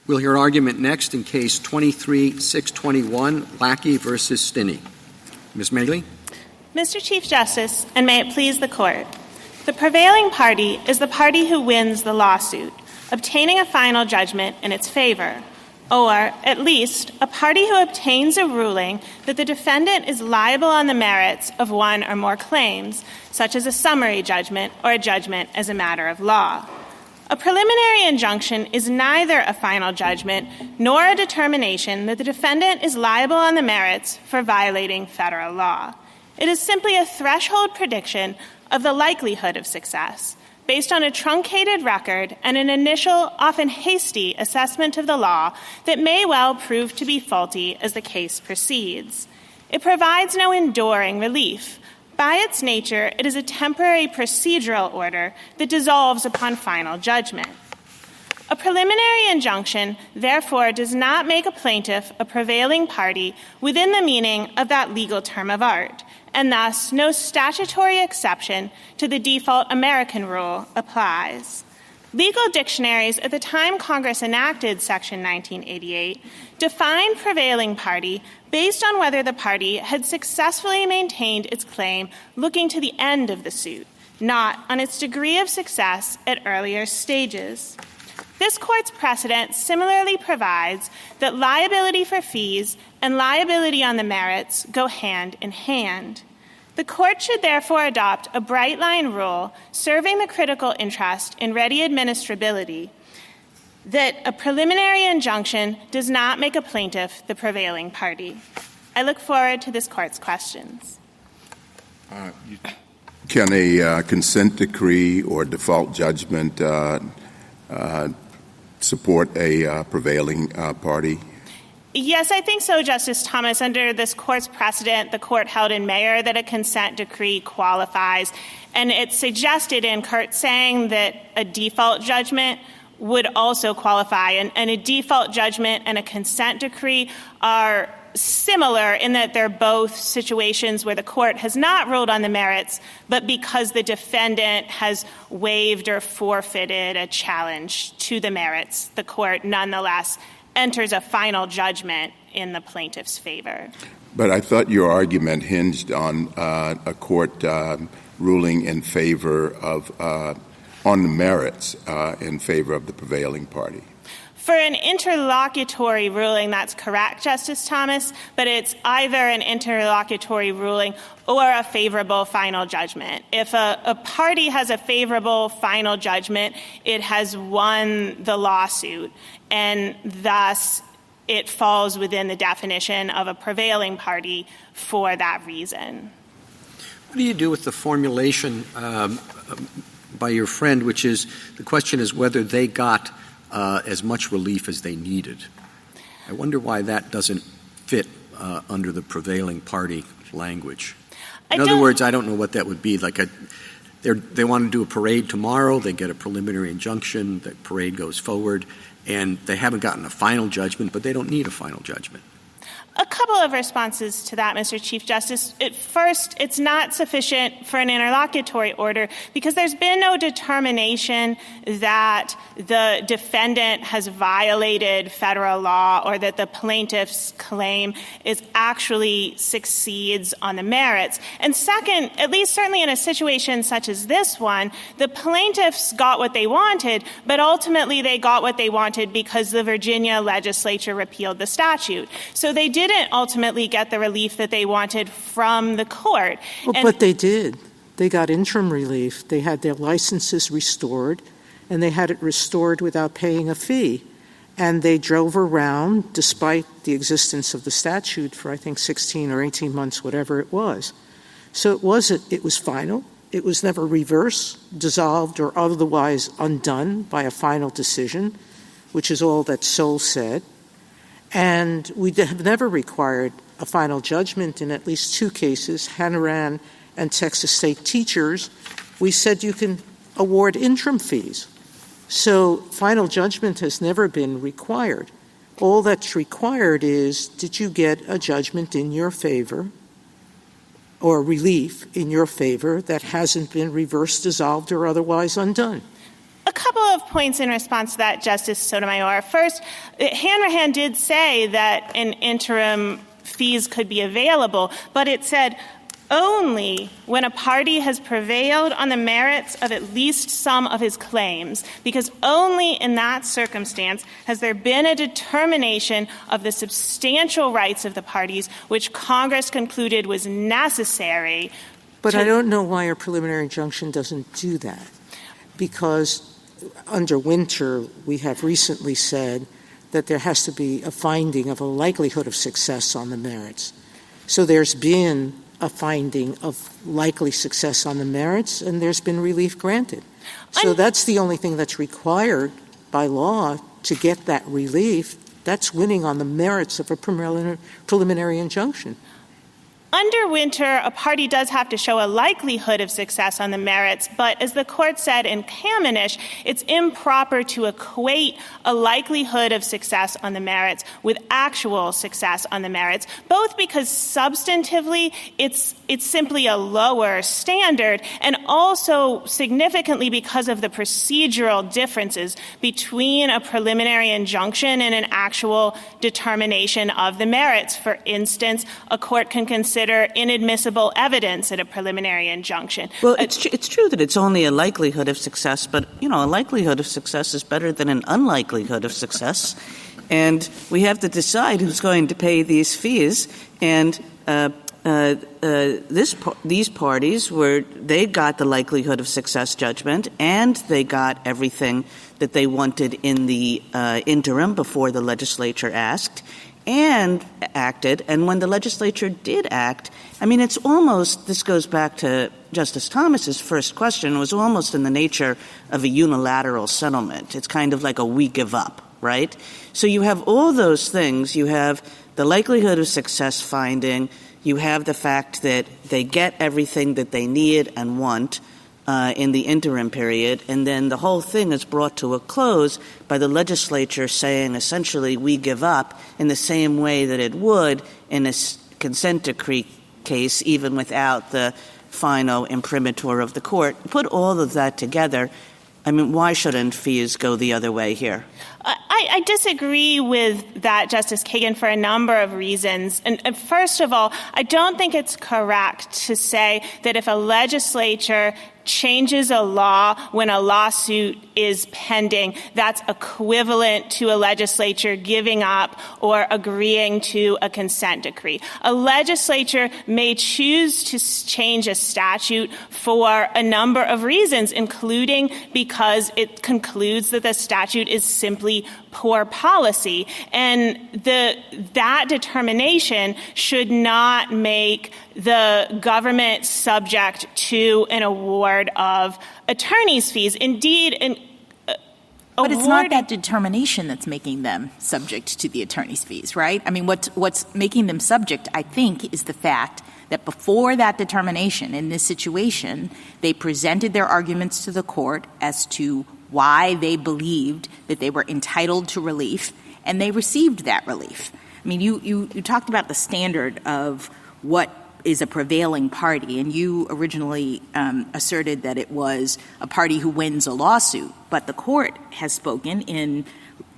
We'll hear argument next in Case 23-621, Lackey v. Stinnie. Ms. Magley? Mr. Chief Justice, and may it please the Court, the prevailing party is the party who wins the lawsuit, obtaining a final judgment in its favor, or, at least, a party who obtains a ruling that the defendant is liable on the merits of one or more claims, such as a summary judgment or a judgment as a matter of law. A preliminary injunction is neither a final judgment nor a determination that the defendant is liable on the merits for violating federal law. It is simply a threshold prediction of the likelihood of success, based on a truncated record and an initial, often hasty, assessment of the law that may well prove to be faulty as the case proceeds. It provides no enduring relief. By its nature, it is a temporary procedural order that dissolves upon final judgment. A preliminary injunction, therefore, does not make a plaintiff a prevailing party within the meaning of that legal term of art, and thus no statutory exception to the default American rule applies. Legal dictionaries at the time Congress enacted Section 1988 defined prevailing party based on whether the party had successfully maintained its claim looking to the end of the suit, not on its degree of success at earlier stages. This Court's precedent similarly provides that liability for fees and liability on the merits go hand in hand. The Court should therefore adopt a bright-line rule serving the critical interest in ready administrability that a preliminary injunction does not make a plaintiff the prevailing party. I look forward to this Court's questions. Can a consent decree or default judgment support a prevailing party? Yes, I think so, Justice Thomas. Under this Court's precedent, the Court held in Mayer that a consent decree qualifies, and it suggested in Kurtzang that a default judgment would also qualify, and a default judgment and a consent decree are similar in that they're both situations where the Court has not ruled on the merits, but because the defendant has waived or forfeited a challenge to the merits, the Court nonetheless enters a final judgment in the plaintiff's favor. But I thought your argument hinged on a court ruling in favor of, on the merits, in favor of the prevailing party. For an interlocutory ruling, that's correct, Justice Thomas, but it's either an interlocutory ruling or a favorable final judgment. If a party has a favorable final judgment, it has won the lawsuit, and thus it falls within the definition of a prevailing party for that reason. What do you do with the formulation by your friend, which is the question is whether they got as much relief as they needed? I wonder why that doesn't fit under the prevailing party language. In other words, I don't know what that would be. Like they want to do a parade tomorrow, they get a preliminary injunction, the parade goes forward, and they haven't gotten a final judgment, but they don't need a final judgment. A couple of responses to that, Mr. Chief Justice. First, it's not sufficient for an interlocutory order because there's been no determination that the defendant has violated federal law or that the plaintiff's claim actually succeeds on the merits. And second, at least certainly in a situation such as this one, the plaintiffs got what they wanted, but ultimately they got what they wanted because the Virginia legislature repealed the statute. So they didn't ultimately get the relief that they wanted from the court. Well, but they did. They got interim relief. They had their licenses restored, and they had it restored without paying a fee. And they drove around, despite the existence of the statute, for I think 16 or 18 months, whatever it was. So it was final. It was never reversed, dissolved, or otherwise undone by a final decision, which is all that Sol said. And we have never required a final judgment in at least two cases, Hanaran and Texas State Teachers. We said you can award interim fees. So final judgment has never been required. All that's required is, did you get a judgment in your favor or relief in your favor that hasn't been reversed, dissolved, or otherwise undone? A couple of points in response to that, Justice Sotomayor. First, Hanrahan did say that an interim fees could be available, but it said only when a party has prevailed on the merits of at least some of his claims, because only in that circumstance has there been a determination of the substantial rights of the parties which Congress concluded was necessary. But I don't know why a preliminary injunction doesn't do that, because under Winter, we have recently said that there has to be a finding of a likelihood of success on the merits. So there's been a finding of likely success on the merits, and there's been relief granted. So that's the only thing that's required by law to get that relief. That's winning on the merits of a preliminary injunction. Under Winter, a party does have to show a likelihood of success on the merits, but as the Court said in Kamenish, it's improper to equate a likelihood of success on the merits with actual success on the merits, both because substantively it's simply a lower standard, and also significantly because of the procedural differences between a preliminary injunction and an actual determination of the merits. For instance, a court can consider inadmissible evidence at a preliminary injunction. Well, it's true that it's only a likelihood of success, but, a likelihood of success is better than an unlikelihood of success. And we have to decide who's going to pay these fees. And these parties they got the likelihood of success judgment, and they got everything that they wanted in the interim before the legislature asked and acted. And when the legislature did act, it's almost, this goes back to Justice Thomas's first question, it was almost in the nature of a unilateral settlement. It's kind of like a we give up, right? So you have all those things. You have the likelihood of success finding. You have the fact that they get everything that they need and want in the interim period, and then the whole thing is brought to a close by the legislature saying essentially we give up in the same way that it would in a consent decree case, even without the final imprimatur of the court. Put all of that together, why shouldn't fees go the other way here? I disagree with that, Justice Kagan, for a number of reasons. And first of all, I don't think it's correct to say that if a legislature changes a law when a lawsuit is pending, that's equivalent to a legislature giving up or agreeing to a consent decree. A legislature may choose to change a statute for a number of reasons, including because it concludes that the statute is simply poor policy. And that determination should not make the government subject to an award of attorney's fees. Indeed, but it's not that determination that's making them subject to the attorney's fees, right? What's making them subject, I think, is the fact that before that determination in this situation, they presented their arguments to the court as to why they believed that they were entitled to relief, and they received that relief. You talked about the standard of what is a prevailing party, and you originally asserted that it was a party who wins a lawsuit, but the court has spoken in,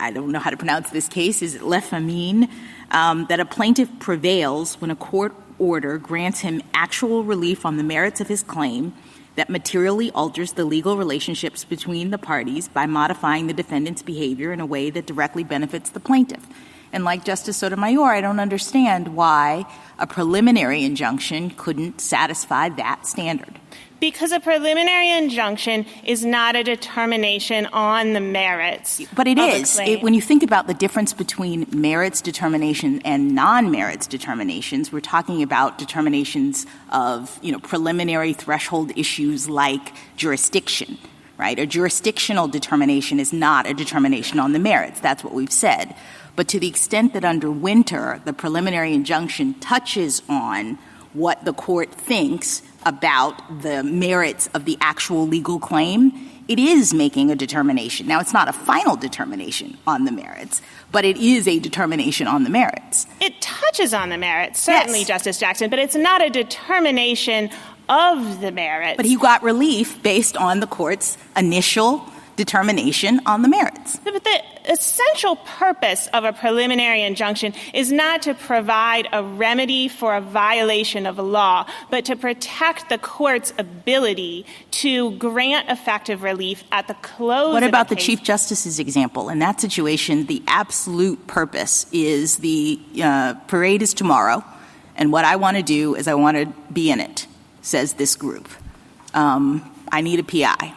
I don't know how to pronounce this case, is it Lefamine, that a plaintiff prevails when a court order grants him actual relief on the merits of his claim that materially alters the legal relationships between the parties by modifying the defendant's behavior in a way that directly benefits the plaintiff. And like Justice Sotomayor, I don't understand why a preliminary injunction couldn't satisfy that standard. Because a preliminary injunction is not a determination on the merits. But it is. When you think about the difference between merits determination and non-merits determinations, we're talking about determinations of, preliminary threshold issues like jurisdiction, right? A jurisdictional determination is not a determination on the merits. That's what we've said. But to the extent that under Winter, the preliminary injunction touches on what the court thinks about the merits of the actual legal claim, it is making a determination. Now, it's not a final determination on the merits, but it is a determination on the merits. It touches on the merits, certainly, yes, Justice Jackson, but it's not a determination of the merits. But he got relief based on the court's initial determination on the merits. But the essential purpose of a preliminary injunction is not to provide a remedy for a violation of a law, but to protect the court's ability to grant effective relief at the close What of about the the case. Chief Justice's example? In that situation, the absolute purpose is the parade is tomorrow, and what I want to do is I want to be in it, says this group. I need a PI.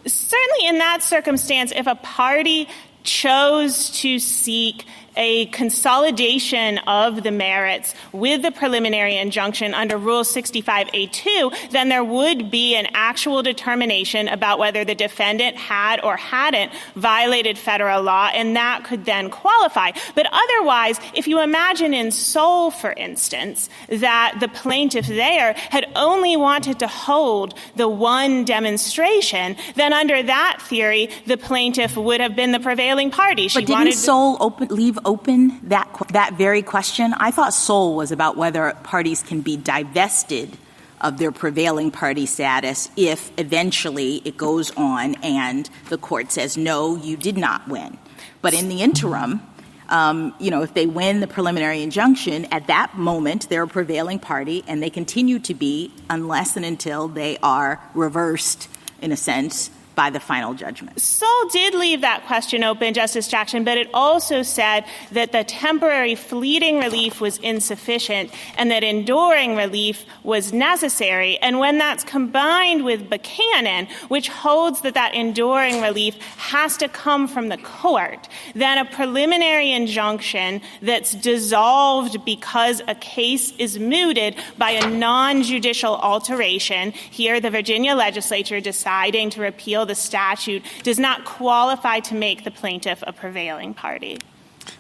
Certainly in that circumstance, if a party chose to seek a consolidation of the merits with the preliminary injunction under Rule 65A2, then there would be an actual determination about whether the defendant had or hadn't violated federal law, and that could then qualify. But otherwise, if you imagine in Seoul, for instance, that the plaintiff there had only wanted to hold the one demonstration, then under that theory, the plaintiff would have been the prevailing party. But didn't Seoul leave open that very question? I thought Seoul was about whether parties can be divested of their prevailing party status if eventually it goes on and the court says, no, you did not win. But in the interim, if they win the preliminary injunction, at that moment they're a prevailing party and they continue to be unless and until they are reversed, in a sense, by the final judgment. Seoul did leave that question open, Justice Jackson, but it also said that the temporary fleeting relief was insufficient and that enduring relief was necessary. And when that's combined with Buchanan, which holds that enduring relief has to come from the court, then a preliminary injunction that's dissolved because a case is mooted by a non-judicial alteration, here the Virginia legislature deciding to repeal the statute, does not qualify to make the plaintiff a prevailing party.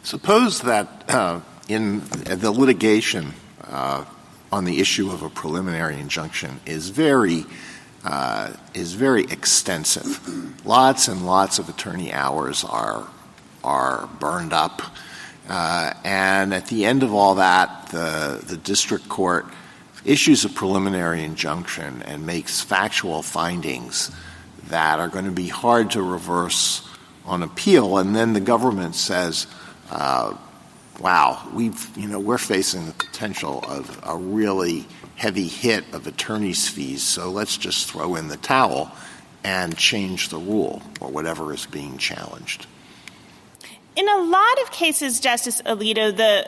Suppose that in the litigation on the issue of a preliminary injunction is very extensive. Lots and lots of attorney hours are burned up, and at the end of all that, the district court issues a preliminary injunction and makes factual findings that are going to be hard to reverse on appeal, and then the government says, wow, we're facing the potential of a really heavy hit of attorney's fees, so let's just throw in the towel and change the rule or whatever is being challenged. In a lot of cases, Justice Alito,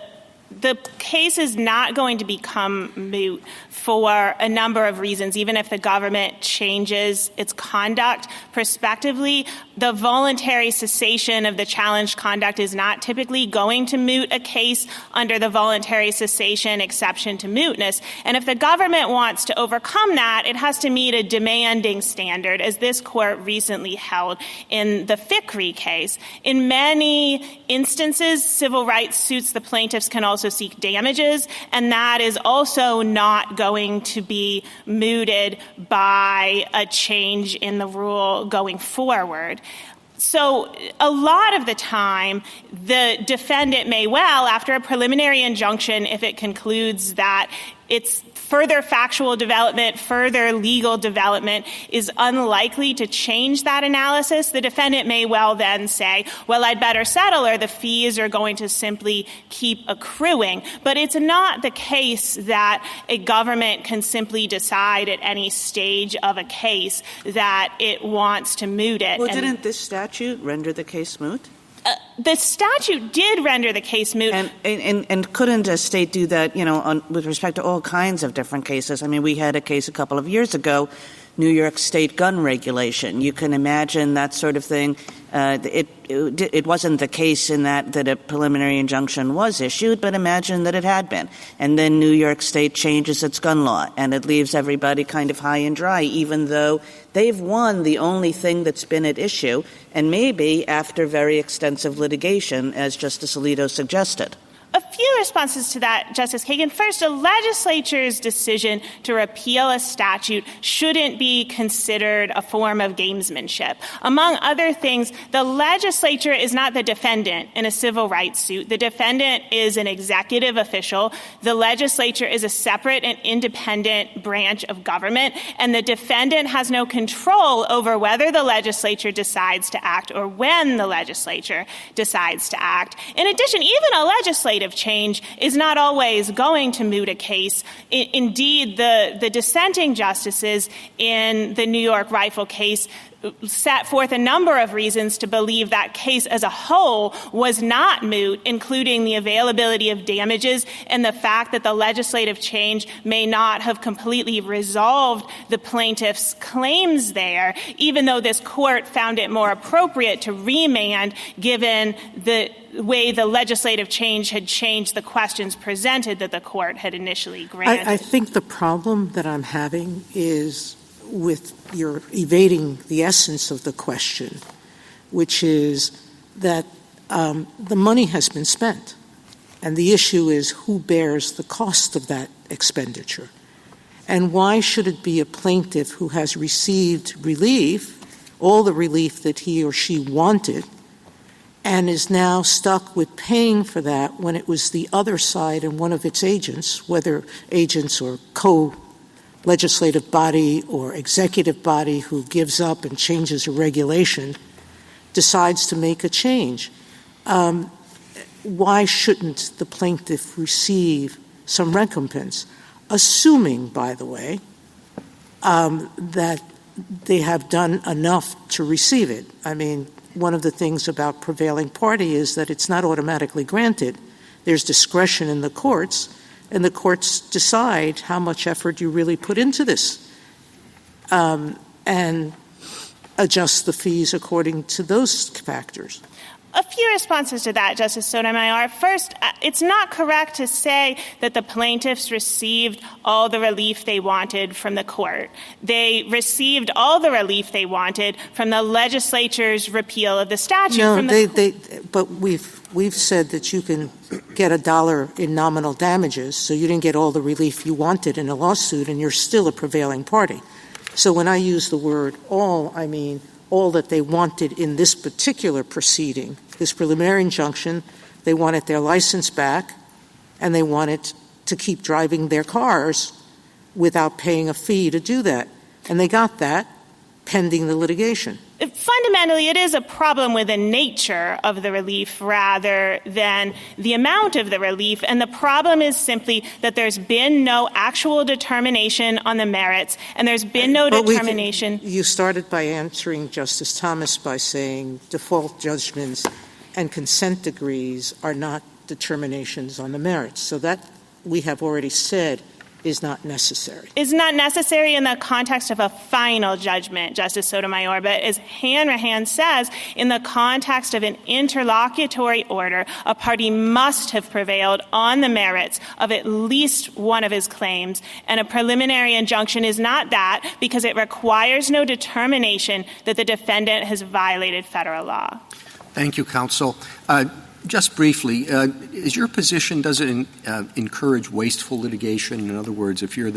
the case is not going to become moot for a number of reasons. Even if the government changes its conduct prospectively, the voluntary cessation of the challenged conduct is not typically going to moot a case under the voluntary cessation exception to mootness. And if the government wants to overcome that, it has to meet a demanding standard, as this court recently held in the Fickrey case. In many instances, civil rights suits the plaintiffs can also seek damages, and that is also not going to be mooted by a change in the rule going forward. So a lot of the time, the defendant may well, after a preliminary injunction, if it concludes that it's further factual development, further legal development is unlikely to change that analysis, the defendant may well then say, well, I'd better settle or the fees are going to simply keep accruing. But it's not the case that a government can simply decide at any stage of a case that it wants to moot it. Well, didn't this statute render the case moot? The statute did render the case moot. And couldn't a state do that, with respect to all kinds of different cases? I mean, we had a case a couple of years ago, New York State gun regulation. You can imagine that sort of thing. It wasn't the case in that a preliminary injunction was issued, but imagine that it had been. And then New York State changes its gun law, and it leaves everybody kind of high and dry, even though they've won the only thing that's been at issue, and maybe after very extensive litigation, as Justice Alito suggested. A few responses to that, Justice Kagan. First, a legislature's decision to repeal a statute shouldn't be considered a form of gamesmanship. Among other things, the legislature is not the defendant in a civil rights suit. The defendant is an executive official. The legislature is a separate and independent branch of government, and the defendant has no control over whether the legislature decides to act or when the legislature decides to act. In addition, even a legislative change is not always going to moot a case. Indeed, the dissenting justices in the New York rifle case set forth a number of reasons to believe that case as a whole was not moot, including the availability of damages and the fact that the legislative change may not have completely resolved the plaintiff's claims there, even though this court found it more appropriate to remand given the way the legislative change had changed the questions presented that the court had initially granted. I think the problem that I'm having is with your evading the essence of the question, which is that the money has been spent, and the issue is who bears the cost of that expenditure. And why should it be a plaintiff who has received relief, all the relief that he or she wanted, and is now stuck with paying for that when it was the other side and one of its agents, whether agents or legislative body or executive body who gives up and changes a regulation, decides to make a change. Why shouldn't the plaintiff receive some recompense, assuming, by the way, that they have done enough to receive it? I mean, one of the things about prevailing party is that it's not automatically granted. There's discretion in the courts, and the courts decide how much effort you really put into this and adjust the fees according to those factors. A few responses to that, Justice Sotomayor. First, it's not correct to say that the plaintiffs received all the relief they wanted from the court. They received all the relief they wanted from the legislature's repeal of the statute. But we've said that you can get $1 in nominal damages, so you didn't get all the relief you wanted in a lawsuit, and you're still a prevailing party. So when I use the word all, I mean all that they wanted in this particular proceeding, this preliminary injunction. They wanted their license back, and they wanted to keep driving their cars without paying a fee to do that. And they got that pending the litigation. Fundamentally, it is a problem with the nature of the relief rather than the amount of the relief. And the problem is simply that there's been no actual determination on the merits, and there's been no determination. You started by answering Justice Thomas by saying default judgments and consent decrees are not determinations on the merits. So that we have already said is not necessary. Is not necessary in the context of a final judgment, Justice Sotomayor, but as Hanrahan says, in the context of an interlocutory order, a party must have prevailed on the merits of at least one of his claims, and a preliminary injunction is not that because it requires no determination that the defendant has violated federal law. Thank you, counsel. Just briefly, is your position, does it encourage wasteful litigation? In other words, if you're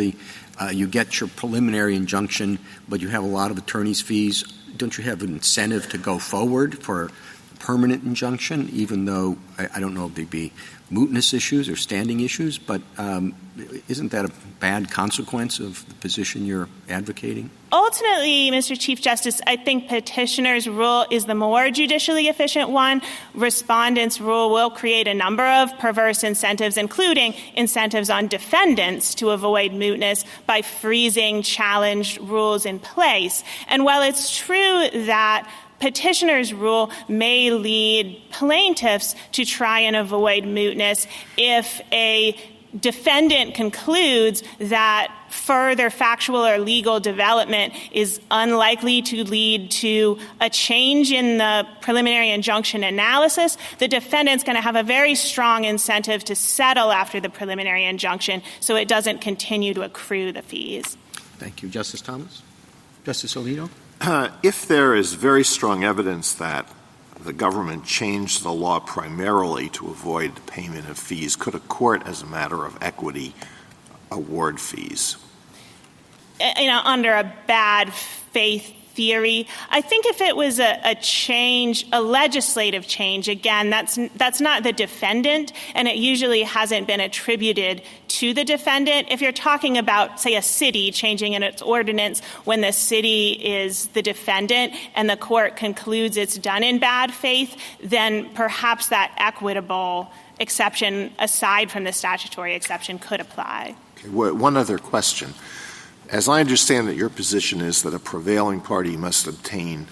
you get your preliminary injunction, but you have a lot of attorney's fees, don't you have an incentive to go forward for a permanent injunction, even though, I don't know if they'd be mootness issues or standing issues, but isn't that a bad consequence of the position you're advocating? Ultimately, Mr. Chief Justice, I think petitioner's rule is the more judicially efficient one. Respondent's rule will create a number of perverse incentives, including incentives on defendants to avoid mootness by freezing challenged rules in place. And while it's true that petitioner's rule may lead plaintiffs to try and avoid mootness if a defendant concludes that further factual or legal development is unlikely to lead to a change in the preliminary injunction analysis, the defendant's going to have a very strong incentive to settle after the preliminary injunction so it doesn't continue to accrue the fees. Thank you. Justice Thomas? Justice Alito? If there is very strong evidence that the government changed the law primarily to avoid the payment of fees, could a court, as a matter of equity, award fees? Under a bad faith theory, I think if it was a change, a legislative change, again, that's not the defendant, and it usually hasn't been attributed to the defendant. If you're talking about, say, a city changing in its ordinance when the city is the defendant and the court concludes it's done in bad faith, then perhaps that equitable exception, aside from the statutory exception, could apply. Okay, one other question. As I understand that your position is that a prevailing party must obtain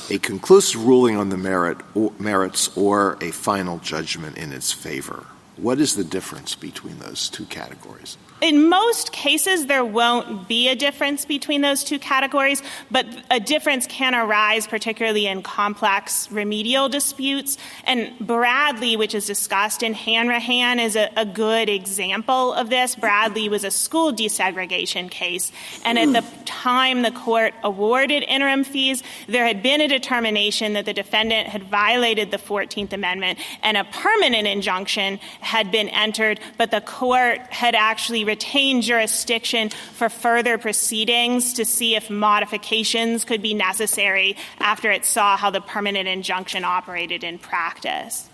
a conclusive ruling on the merits or a final judgment in its favor. What is the difference between those two categories? In most cases, there won't be a difference between those two categories, but a difference can arise, particularly in complex remedial disputes. And Bradley, which is discussed in Hanrahan, is a good example of this. Bradley was a school desegregation case, and at the time the court awarded interim fees, there had been a determination that the defendant had violated the 14th Amendment, and a permanent injunction had been entered, but the court had actually retained jurisdiction for further proceedings to see if modifications could be necessary after it saw how the permanent injunction operated in practice.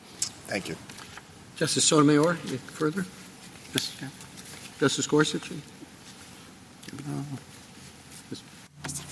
Thank you. Justice Sotomayor, any further? Justice Gorsuch?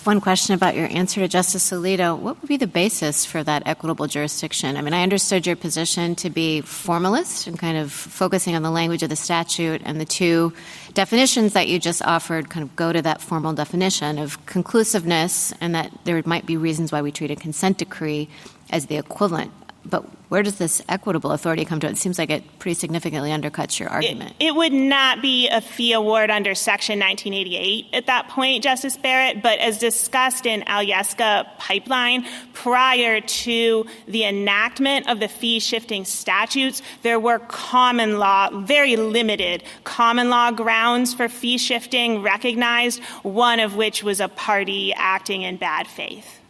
One question about your answer to Justice Alito. What would be the basis for that equitable jurisdiction? I mean, I understood your position to be formalist and kind of focusing on the language of the statute, and the two definitions that you just offered kind of go to that formal definition of conclusiveness, and that there might be reasons why we treat a consent decree as the equivalent. But where does this equitable authority come to? It seems like it pretty significantly undercuts your argument. It would not be a fee award under Section 1988 at that point, Justice Barrett, but as discussed in Alyeska Pipeline, prior to the enactment of the fee-shifting statutes, there were common law, very limited common law grounds for fee shifting recognized, one of which was a party acting in bad faith.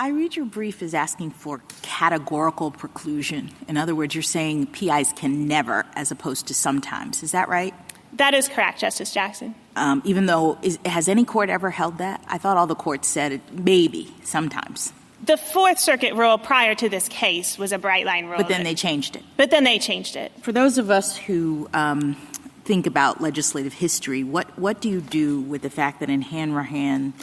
I read your brief as asking for categorical preclusion. In other words, you're saying PIs can never as opposed to sometimes. Is that right? That is correct, Justice Jackson. Even though, has any court ever held that? I thought all the courts said it, maybe, sometimes. The Fourth Circuit rule prior to this case was a bright-line rule. But then they changed it. For those of us who think about legislative history, what do you do with the fact that in Hanrahan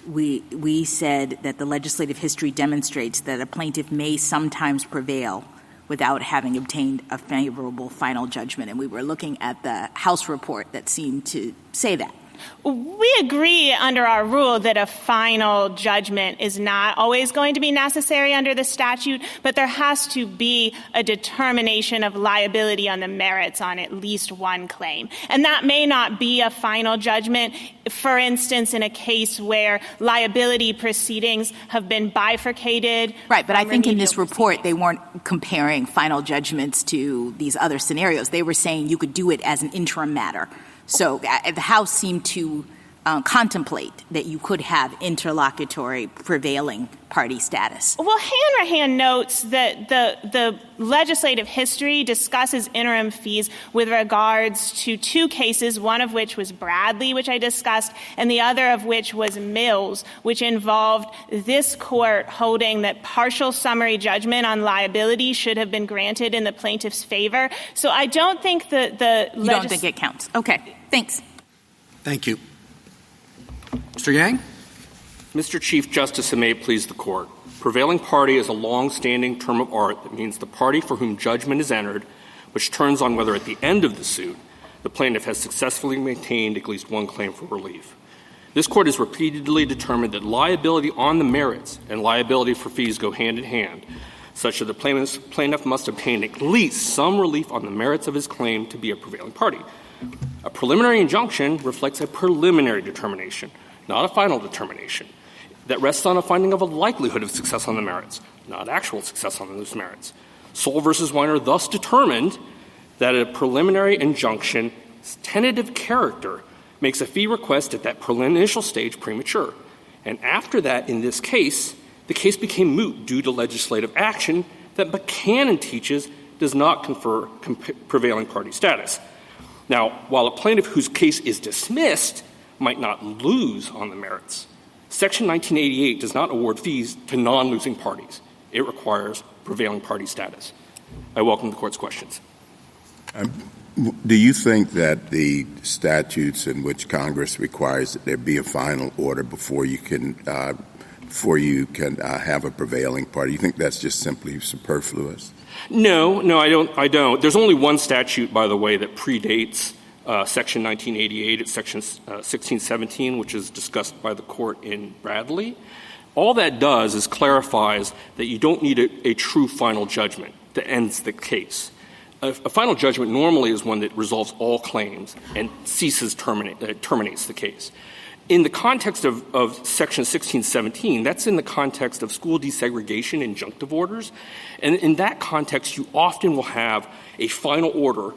we said that the legislative history demonstrates that a plaintiff may sometimes prevail without having obtained a favorable final judgment? And we were looking at the House report that seemed to say that. We agree under our rule that a final judgment is not always going to be necessary under the statute, but there has to be a determination of liability on the merits on at least one claim. And that may not be a final judgment, for instance, in a case where liability proceedings have been bifurcated. Right, but I think in this report they weren't comparing final judgments to these other scenarios. They were saying you could do it as an interim matter. So the House seemed to contemplate that you could have interlocutory prevailing party status. Well, Hanrahan notes that the legislative history discusses interim fees with regards to two cases, one of which was Bradley, which I discussed, and the other of which was Mills, which involved this court holding that partial summary judgment on liability should have been granted in the plaintiff's favor. So I don't think that You don't think it counts. Okay. Thanks. Thank you. Mr. Yang? Mr. Chief Justice, and may it please the Court, prevailing party is a long-standing term of art that means the party for whom judgment is entered, which turns on whether at the end of the suit the plaintiff has successfully maintained at least one claim for relief. This Court has repeatedly determined that liability on the merits and liability for fees go hand in hand, such that the plaintiff must obtain at least some relief on the merits of his claim to be a prevailing party. A preliminary injunction reflects a preliminary determination, not a final determination, that rests on a finding of a likelihood of success on the merits, not actual success on those merits. Soule v. Weiner thus determined that a preliminary injunction's tentative character makes a fee request at that initial stage premature. And after that, in this case, the case became moot due to legislative action that Buchanan teaches does not confer prevailing party status. Now, while a plaintiff whose case is dismissed might not lose on the merits, Section 1988 does not award fees to non-losing parties. It requires prevailing party status. I welcome the Court's questions. Do you think that the statutes in which Congress requires that there be a final order before you can have a prevailing party, you think that's just simply superfluous? No, I don't. There's only one statute, by the way, that predates Section 1988. It's Section 1617, which is discussed by the Court in Bradley. All that does is clarifies that you don't need a true final judgment that ends the case. A final judgment normally is one that resolves all claims and terminates the case. In the context of Section 1617, that's in the context of school desegregation injunctive orders. And in that context, you often will have a final order,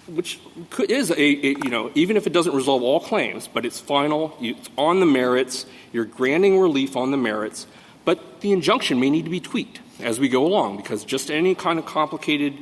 which is even if it doesn't resolve all claims, but it's final, it's on the merits, you're granting relief on the merits, but the injunction may need to be tweaked as we go along, because just any kind of complicated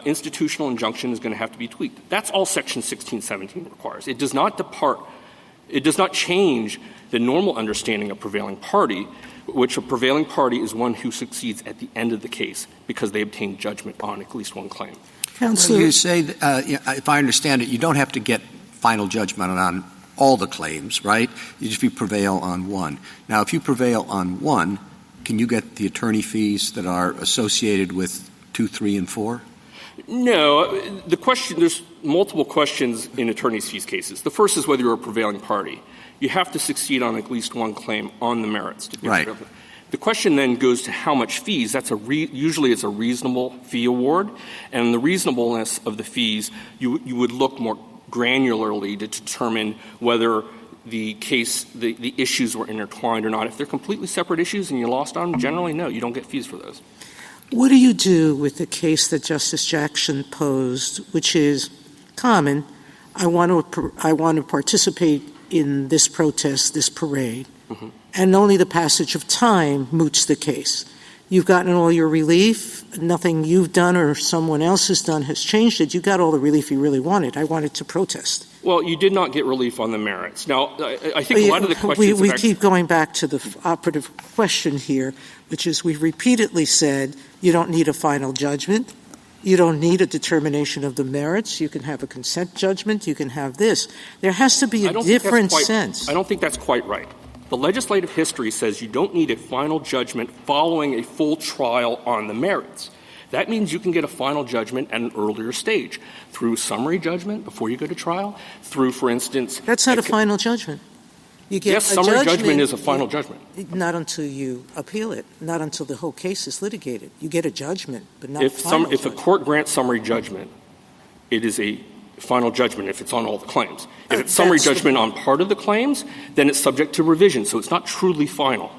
institutional injunction is going to have to be tweaked. That's all Section 1617 requires. It does not change the normal understanding of prevailing party, which a prevailing party is one who succeeds at the end of the case because they obtain judgment on at least one claim. Counselor, you say, if I understand it, you don't have to get final judgment on all the claims, right? If you prevail on one. Now, if you prevail on one, can you get the attorney fees that are associated with 2, 3, and 4? No. There's multiple questions in attorney's fees cases. The first is whether you're a prevailing party. You have to succeed on at least one claim on the merits. Right. The question then goes to how much fees. Usually it's a reasonable fee award, and the reasonableness of the fees, you would look more granularly to determine whether the issues were intertwined or not. If they're completely separate issues and you lost on them, generally, no, you don't get fees for those. What do you do with the case that Justice Jackson posed, which is common? I want to participate in this protest, this parade, and only the passage of time moots the case. You've gotten all your relief. Nothing you've done or someone else has done has changed it. You got all the relief you really wanted. I wanted to protest. Well, you did not get relief on the merits. Now, I think a lot of the questions... We keep going back to the operative question here, which is we've repeatedly said you don't need a final judgment. You don't need a determination of the merits. You can have a consent judgment. You can have this. There has to be a different sense. I don't think that's quite right. The legislative history says you don't need a final judgment following a full trial on the merits. That means you can get a final judgment at an earlier stage through summary judgment before you go to trial, through, for instance... That's not a final judgment. You get summary judgment is a final judgment. Not until you appeal it, not until the whole case is litigated. You get a judgment, but not a final If a court grants summary judgment, it is a final judgment if it's on all the claims. If it's summary judgment on part of the claims, then it's subject to revision, so it's not truly final.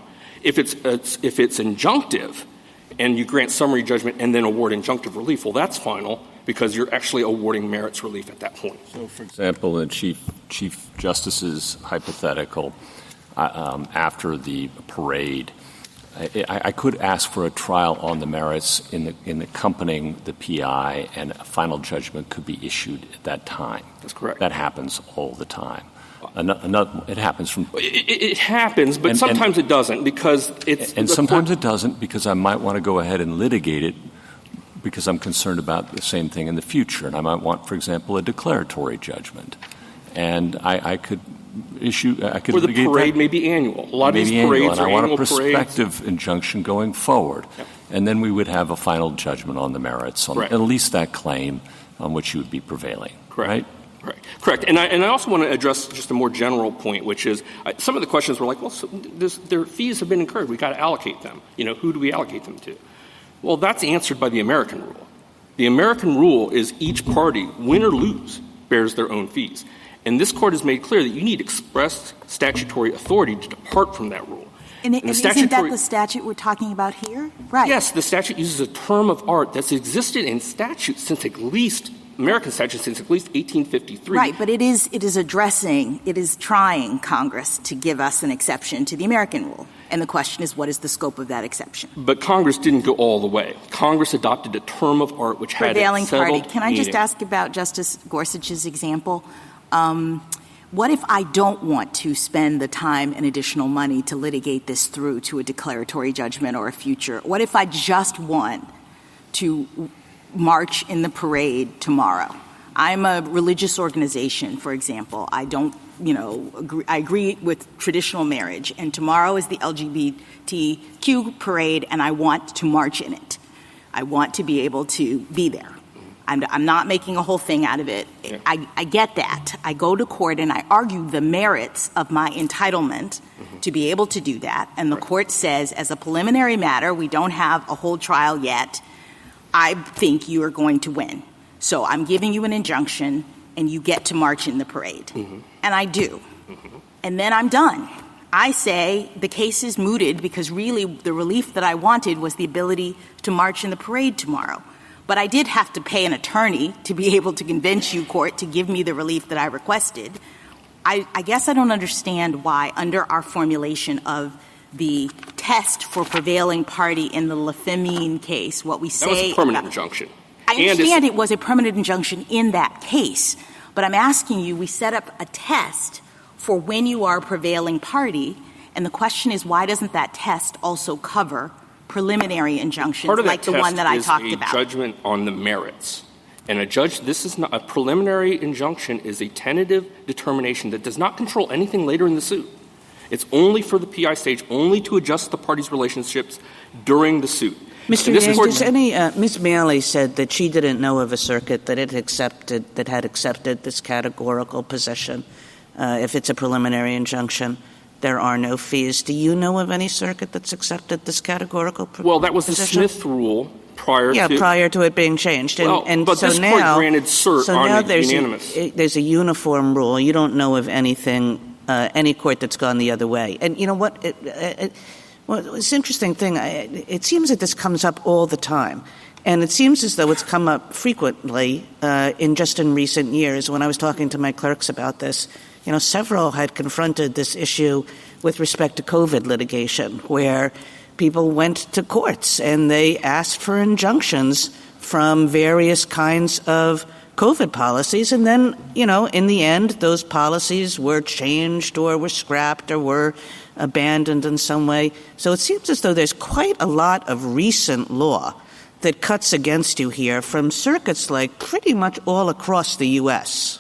If it's injunctive and you grant summary judgment and then award injunctive relief, well, that's final because you're actually awarding merits relief at that point. So, for example, in Chief Justice's hypothetical, after the parade, I could ask for a trial on the merits in accompanying the PI, and a final judgment could be issued at that time. That's correct. That happens all the time. It happens from... It happens, but sometimes it doesn't because it's... And sometimes it doesn't because I might want to go ahead and litigate it because I'm concerned about the same thing in the future. And I might want, for example, a declaratory judgment. And I could issue... Or the parade may be annual. A lot of these parades are annual parades. And I want a prospective injunction going forward. Yep. And then we would have a final judgment on the merits on at least that claim on which you would be prevailing. Correct. Right? Right. Correct. And I also want to address just a more general point, which is some of the questions were like, well, their fees have been incurred. We've got to allocate them. Who do we allocate them to? Well, that's answered by the American rule. The American rule is each party, win or lose, bears their own fees. And this Court has made clear that you need express statutory authority to depart from that rule. And isn't that the statute we're talking about here? Right. Yes, the statute uses a term of art that's existed in statute since at least American statute since at least 1853. Right, but it is trying Congress to give us an exception to the American rule. And the question is, what is the scope of that exception? But Congress didn't go all the way. Congress adopted a term of art which had prevailing a settled party. Can I just meaning. ask about Justice Gorsuch's example? What if I don't want to spend the time and additional money to litigate this through to a declaratory judgment or a future? What if I just want to march in the parade tomorrow? I'm a religious organization, for example. I don't, I agree with traditional marriage, and tomorrow is the LGBTQ parade, and I want to march in it. I want to be able to be there. I'm not making a whole thing out of it. Yeah. I get that. I go to court and I argue the merits of my entitlement to be able to do that. And the court says, as a preliminary matter, we don't have a whole trial yet. I think you are going to win. So I'm giving you an injunction and you get to march in the parade. And I do. And then I'm done. I say the case is mooted because really the relief that I wanted was the ability to march in the parade tomorrow. But I did have to pay an attorney to be able to convince you, court, to give me the relief that I requested. I guess I don't understand why, under our formulation of the test for prevailing party in the Lafemine case, what we say That was a permanent injunction. I understand it was a permanent injunction in that case, but I'm asking you, we set up a test for when you are a prevailing party, and the question is, why doesn't that test also cover preliminary injunctions like the one that I talked about? Part of that test is a judgment on the merits. And this is not a preliminary injunction is a tentative determination that does not control anything later in the suit. It's only for the PI stage, only to adjust the parties' relationships during the suit. Mr. Ms. Mealy said that she didn't know of a circuit that had accepted this categorical position. If it's a preliminary injunction, there are no fees. Do you know of any circuit that's accepted this categorical position? Well, that was the Smith rule prior to it being changed. But so this now, court granted cert on the unanimous. There's a uniform rule. You don't know of anything, any court that's gone the other way. And you know what? It's an interesting thing. It seems that this comes up all the time. And it seems as though it's come up frequently in recent years. When I was talking to my clerks about this, several had confronted this issue with respect to COVID litigation, where people went to courts and they asked for injunctions from various kinds of COVID policies. And then, in the end, those policies were changed or were scrapped or were abandoned in some way. So it seems as though there's quite a lot of recent law that cuts against you here from circuits like pretty much all across the U.S.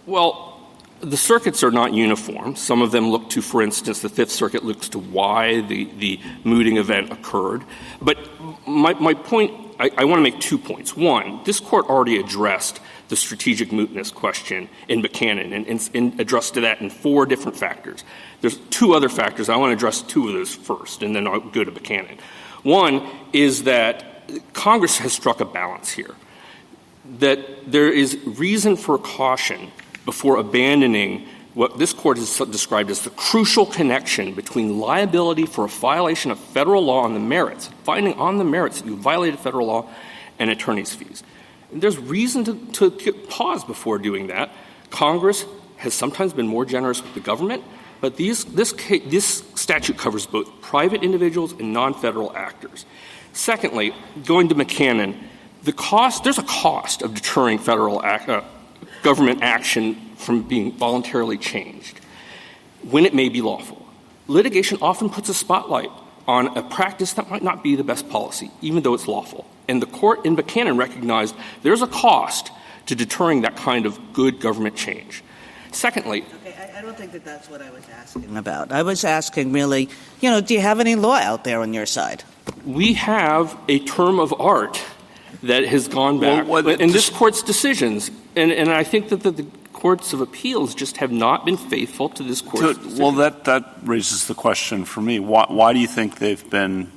Well, the circuits are not uniform. Some of them look to, for instance, the Fifth Circuit looks to why the mooting event occurred. But my point, I want to make 2 points. One, this court already addressed the strategic mootness question in Buchanan and addressed that in 4 different factors. There's 2 other factors. I want to address 2 of those first, and then I'll go to Buchanan. One is that Congress has struck a balance here, that there is reason for caution before abandoning what this court has described as the crucial connection between liability for a violation of federal law on the merits, finding on the merits that you violated federal law, and attorney's fees. And there's reason to pause before doing that. Congress has sometimes been more generous with the government, but this statute covers both private individuals and non-federal actors. Secondly, going to Buchanan, there's a cost of deterring federal government action from being voluntarily changed when it may be lawful. Litigation often puts a spotlight on a practice that might not be the best policy, even though it's lawful. And the court in Buchanan recognized there's a cost to deterring that kind of good government change. Secondly, I don't think that's what I was asking about. I was asking really, do you have any law out there on your side? We have a term of art that has gone back in this court's decisions. And I think that the courts of appeals just have not been faithful to this court's decision. Well, that raises the question for me. Why do you think they've been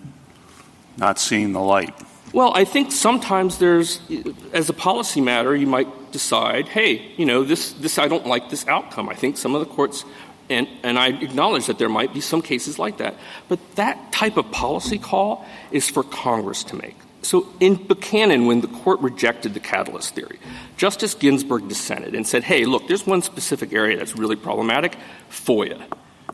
not seeing the light? Well, I think sometimes as a policy matter, you might decide, hey, this I don't like this outcome. I think some of the courts, and I acknowledge that there might be some cases like that, but that type of policy call is for Congress to make. So in Buchanan, when the court rejected the catalyst theory, Justice Ginsburg dissented and said, hey, look, there's one specific area that's really problematic, FOIA.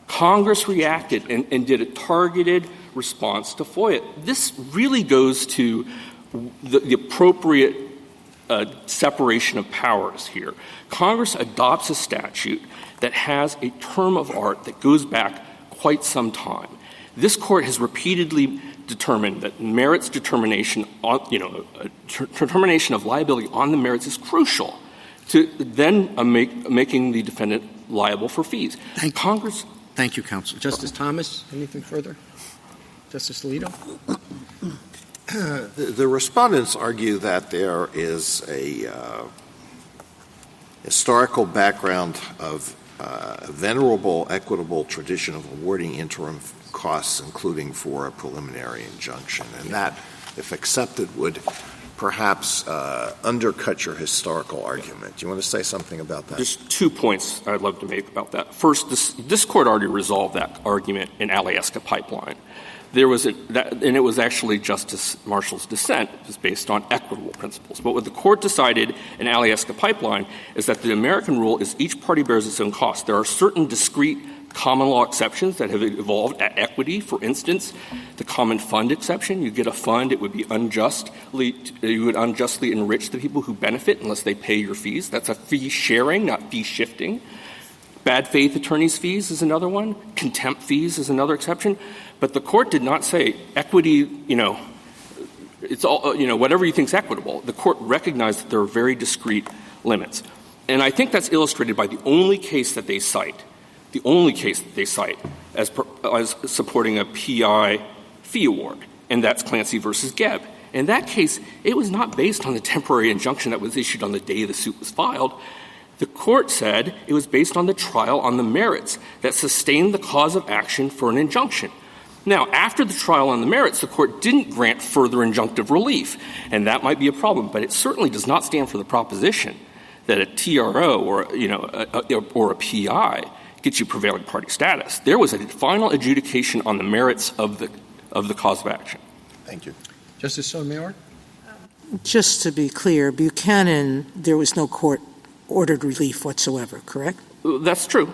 Congress reacted and did a targeted response to FOIA. This really goes to the appropriate separation of powers here. Congress adopts a statute that has a term of art that goes back quite some time. This court has repeatedly determined that merits determination determination of liability on the merits is crucial to then making the defendant liable for fees. Thank you, counsel. Justice Thomas, anything further? Justice Alito? The respondents argue that there is a historical background of a venerable, equitable tradition of awarding interim costs, including for a preliminary injunction, and that, if accepted, would perhaps undercut your historical argument. Do you want to say something about that? There's 2 points I'd love to make about that. First, this court already resolved that argument in Alaska Pipeline. There was and it was actually Justice Marshall's dissent. It was based on equitable principles. But what the court decided in Alaska Pipeline is that the American rule is each party bears its own cost. There are certain discrete common law exceptions that have evolved at equity. For instance, the common fund exception. You get a fund, it would be you would unjustly enrich the people who benefit unless they pay your fees. That's a fee sharing, not fee shifting. Bad faith attorney's fees is another one. Contempt fees is another exception. But the court did not say equity, it's all, whatever you think is equitable. The court recognized that there are very discrete limits. And I think that's illustrated by the only case that they cite as supporting a PI fee award, and that's Clancy versus Gebb. In that case, it was not based on the temporary injunction that was issued on the day the suit was filed. The court said it was based on the trial on the merits that sustained the cause of action for an injunction. Now, after the trial on the merits, the court didn't grant further injunctive relief, and that might be a problem, but it certainly does not stand for the proposition that a TRO or a PI gets you prevailing party status. There was a final adjudication on the merits of the cause of action. Thank you. Justice Sotomayor? Just to be clear, Buchanan, there was no court-ordered relief whatsoever, correct? That's true.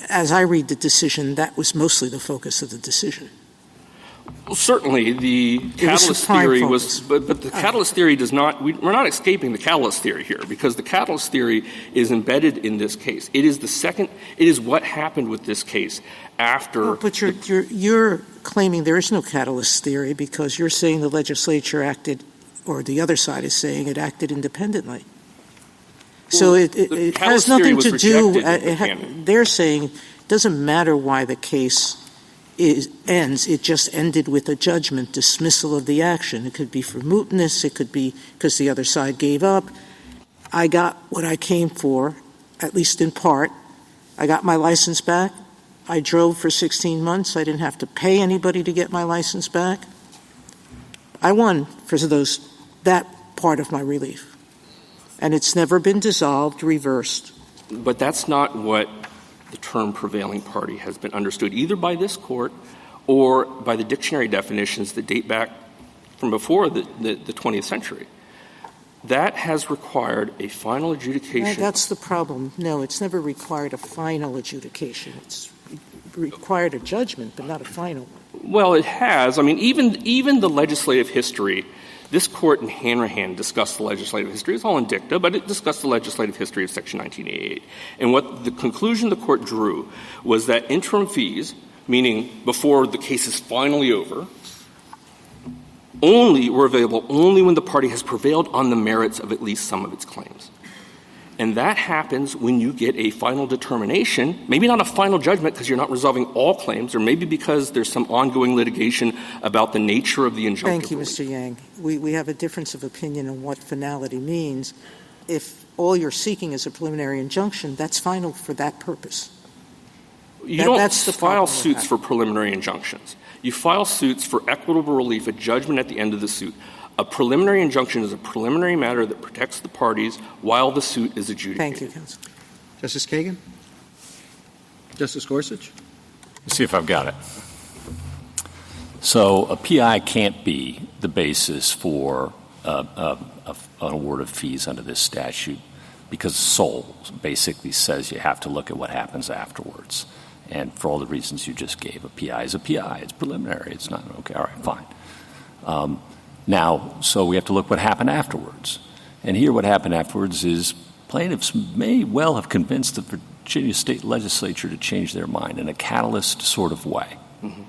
As I read the decision, that was mostly the focus of the decision. Well, certainly the catalyst theory was, but the catalyst theory does not, we're not escaping the catalyst theory here, because the catalyst theory is embedded in this case. It is what happened with this case after. But you're claiming there is no catalyst theory because you're saying the legislature acted, or the other side is saying it acted independently. So it has nothing to do, they're saying it doesn't matter why the case ends, it just ended with a judgment dismissal of the action. It could be for mootness, it could be because the other side gave up. I got what I came for, at least in part. I got my license back. I drove for 16 months. I didn't have to pay anybody to get my license back. I won for that part of my relief. And it's never been dissolved, reversed. But that's not what the term prevailing party has been understood, either by this court or by the dictionary definitions that date back from before the 20th century. That has required a final adjudication. That's the problem. No, it's never required a final adjudication. It's required a judgment, but not a final one. Well, it has. I mean, even the legislative history. This court in Hanrahan discussed the legislative history. It's all in dicta, but it discussed the legislative history of Section 1988. And what the conclusion the court drew was that interim fees, meaning before the case is finally over, were available only when the party has prevailed on the merits of at least some of its claims. And that happens when you get a final determination, maybe not a final judgment because you're not resolving all claims, or maybe because there's some ongoing litigation about the nature of the injunctive Thank you, relief. Mr. Yang. We have a difference of opinion on what finality means. If all you're seeking is a preliminary injunction, that's final for that purpose. You don't file suits for preliminary injunctions. You file suits for equitable relief, a judgment at the end of the suit. A preliminary injunction is a preliminary matter that protects the parties while the suit is adjudicated. Thank you, counsel. Justice Kagan? Justice Gorsuch? Let's see if I've got it. So a PI can't be the basis for an award of fees under this statute, because Sol basically says you have to look at what happens afterwards. And for all the reasons you just gave, a PI is a PI. It's preliminary. It's not okay. All right, fine. Now, so we have to look what happened afterwards. And here what happened afterwards is plaintiffs may well have convinced the Virginia state legislature to change their mind in a catalyst sort of way. Mm-hmm.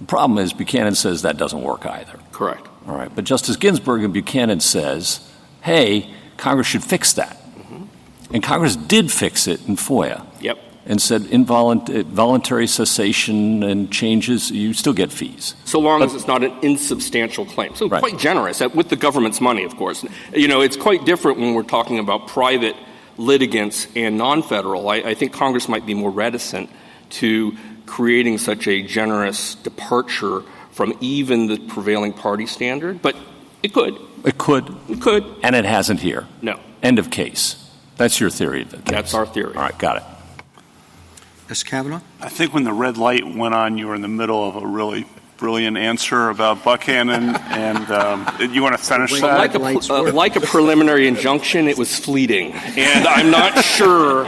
The problem is Buchanan says that doesn't work either. Correct. All right. But Justice Ginsburg in Buchanan says, hey, Congress should fix that. Mm-hmm. And Congress did fix it in FOIA. Yep. And said voluntary cessation and changes, you still get fees. So long as it's not an insubstantial claim. So quite generous, with the government's money, of course. It's quite different when we're talking about private litigants and non-federal. I think Congress might be more reticent to creating such a generous departure from even the prevailing party standard. But it could. It could. It could. And it hasn't here. No. End of case. That's your theory of the case. That's our theory. All right, got it. Mr. Kavanaugh? I think when the red light went on, you were in the middle of a really brilliant answer about Buchanan, and you want to finish that? Like a preliminary injunction, it was fleeting, and I'm not sure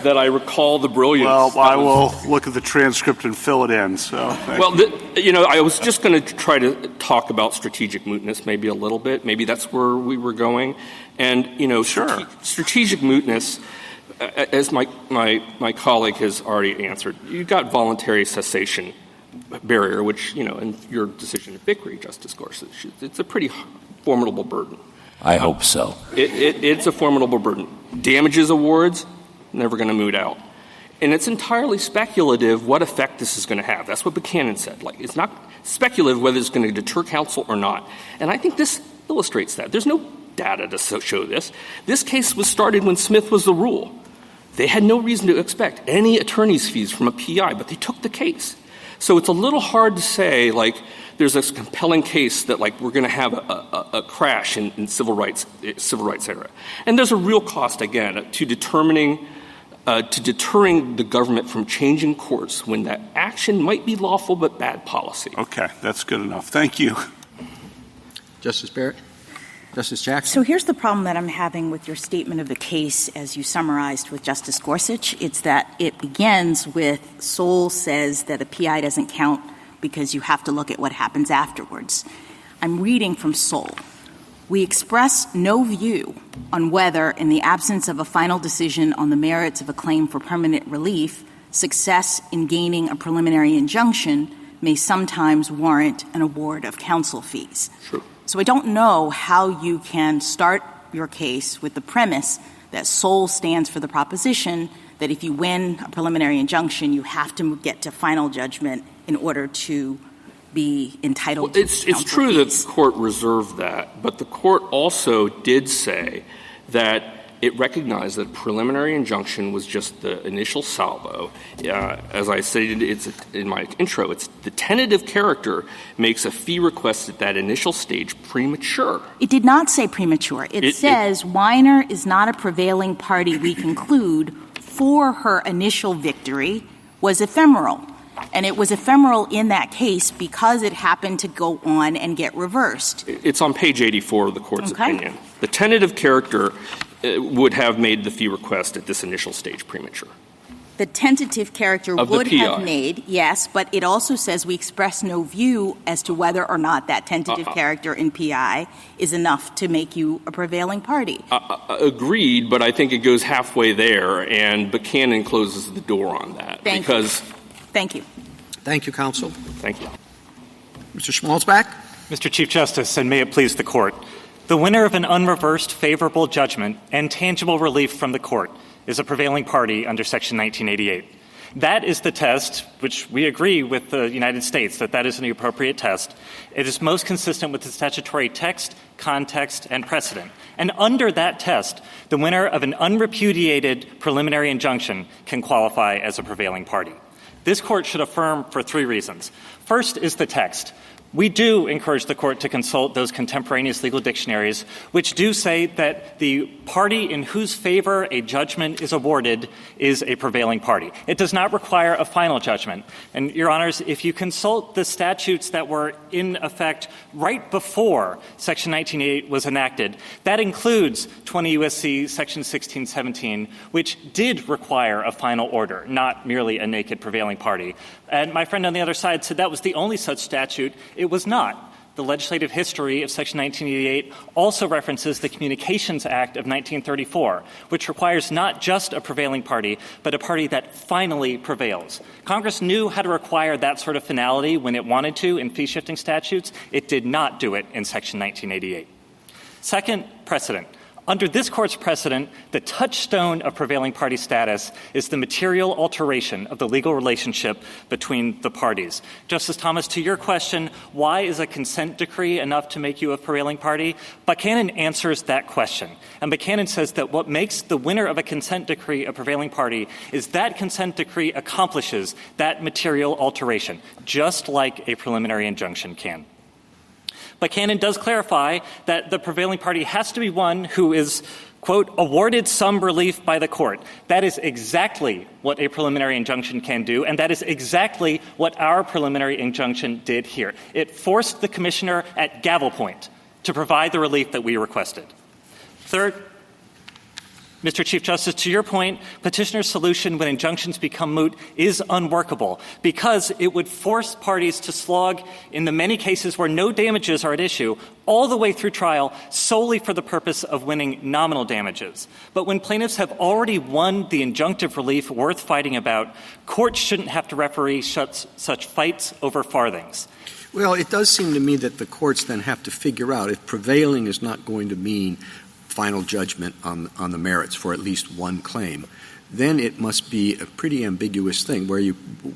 that I recall the brilliance. Well, I will look at the transcript and fill it in. So, I was just going to try to talk about strategic mootness maybe a little bit. Maybe that's where we were going, and sure. Strategic mootness. As my colleague has already answered, you've got voluntary cessation barrier, which, in your decision at Vickery, Justice Gorsuch, it's a pretty formidable burden. I hope so. It's a formidable burden. Damages awards, never going to moot out. And it's entirely speculative what effect this is going to have. That's what Buchanan said. It's not speculative whether it's going to deter counsel or not. And I think this illustrates that. There's no data to show this. This case was started when Smith was the rule. They had no reason to expect any attorney's fees from a PI, but they took the case. So it's a little hard to say, there's this compelling case that, we're going to have a crash in civil rights era. And there's a real cost, again, to deterring the government from changing course when that action might be lawful but bad policy. Okay, that's good enough. Thank you. Justice Barrett? Justice Jackson? So here's the problem that I'm having with your statement of the case as you summarized with Justice Gorsuch. It's that it begins with Sol says that a PI doesn't count because you have to look at what happens afterwards. I'm reading from Sol. We express no view on whether, in the absence of a final decision on the merits of a claim for permanent relief, success in gaining a preliminary injunction may sometimes warrant an award of counsel fees. True. So I don't know how you can start your case with the premise that Sol stands for the proposition that if you win a preliminary injunction, you have to get to final judgment in order to be entitled to counsel It's true fees. that the court reserved that, but the court also did say that it recognized that preliminary injunction was just the initial salvo. As I stated in my intro, it's the tentative character makes a fee request at that initial stage premature. It did not say premature. It says Weiner is not a prevailing party, we conclude, for her initial victory was ephemeral. And it was ephemeral in that case because it happened to go on and get reversed. It's on page 84 of the court's opinion. The tentative character would have made the fee request at this initial stage premature. The tentative character would PI. have made, yes, but it also says we express no view as to whether or not that tentative character in PI is enough to make you a prevailing party. Agreed, but I think it goes halfway there, and Buchanan closes the door on that. Thank you. Thank you, counsel. Thank you. Mr. Schmalzbach? Mr. Chief Justice, and may it please the Court, the winner of an unreversed favorable judgment and tangible relief from the Court is a prevailing party under Section 1988. That is the test, which we agree with the United States that is the appropriate test. It is most consistent with the statutory text, context, and precedent. And under that test, the winner of an unrepudiated preliminary injunction can qualify as a prevailing party. This Court should affirm for three reasons. First is the text. We do encourage the court to consult those contemporaneous legal dictionaries, which do say that the party in whose favor a judgment is awarded is a prevailing party. It does not require a final judgment. And, Your Honors, if you consult the statutes that were in effect right before Section 1988 was enacted, that includes 20 U.S.C. Section 1617, which did require a final order, not merely a naked prevailing party. And my friend on the other side said that was the only such statute. It was not. The legislative history of Section 1988 also references the Communications Act of 1934, which requires not just a prevailing party, but a party that finally prevails. Congress knew how to require that sort of finality when it wanted to in fee-shifting statutes. It did not do it in Section 1988. Second, precedent. Under this Court's precedent, the touchstone of prevailing party status is the material alteration of the legal relationship between the parties. Justice Thomas, to your question, why is a consent decree enough to make you a prevailing party? Buchanan answers that question. And Buchanan says that what makes the winner of a consent decree a prevailing party is that consent decree accomplishes that material alteration, just like a preliminary injunction can. Buchanan does clarify that the prevailing party has to be one who is, quote, awarded some relief by the court. That is exactly what a preliminary injunction can do, and that is exactly what our preliminary injunction did here. It forced the commissioner at gavel point to provide the relief that we requested. Third, Mr. Chief Justice, to your point, petitioner's solution when injunctions become moot is unworkable because it would force parties to slog in the many cases where no damages are at issue all the way through trial solely for the purpose of winning nominal damages. But when plaintiffs have already won the injunctive relief worth fighting about, courts shouldn't have to referee such fights over farthings. Well, it does seem to me that the courts then have to figure out if prevailing is not going to mean final judgment on the merits for at least one claim, then it must be a pretty ambiguous thing where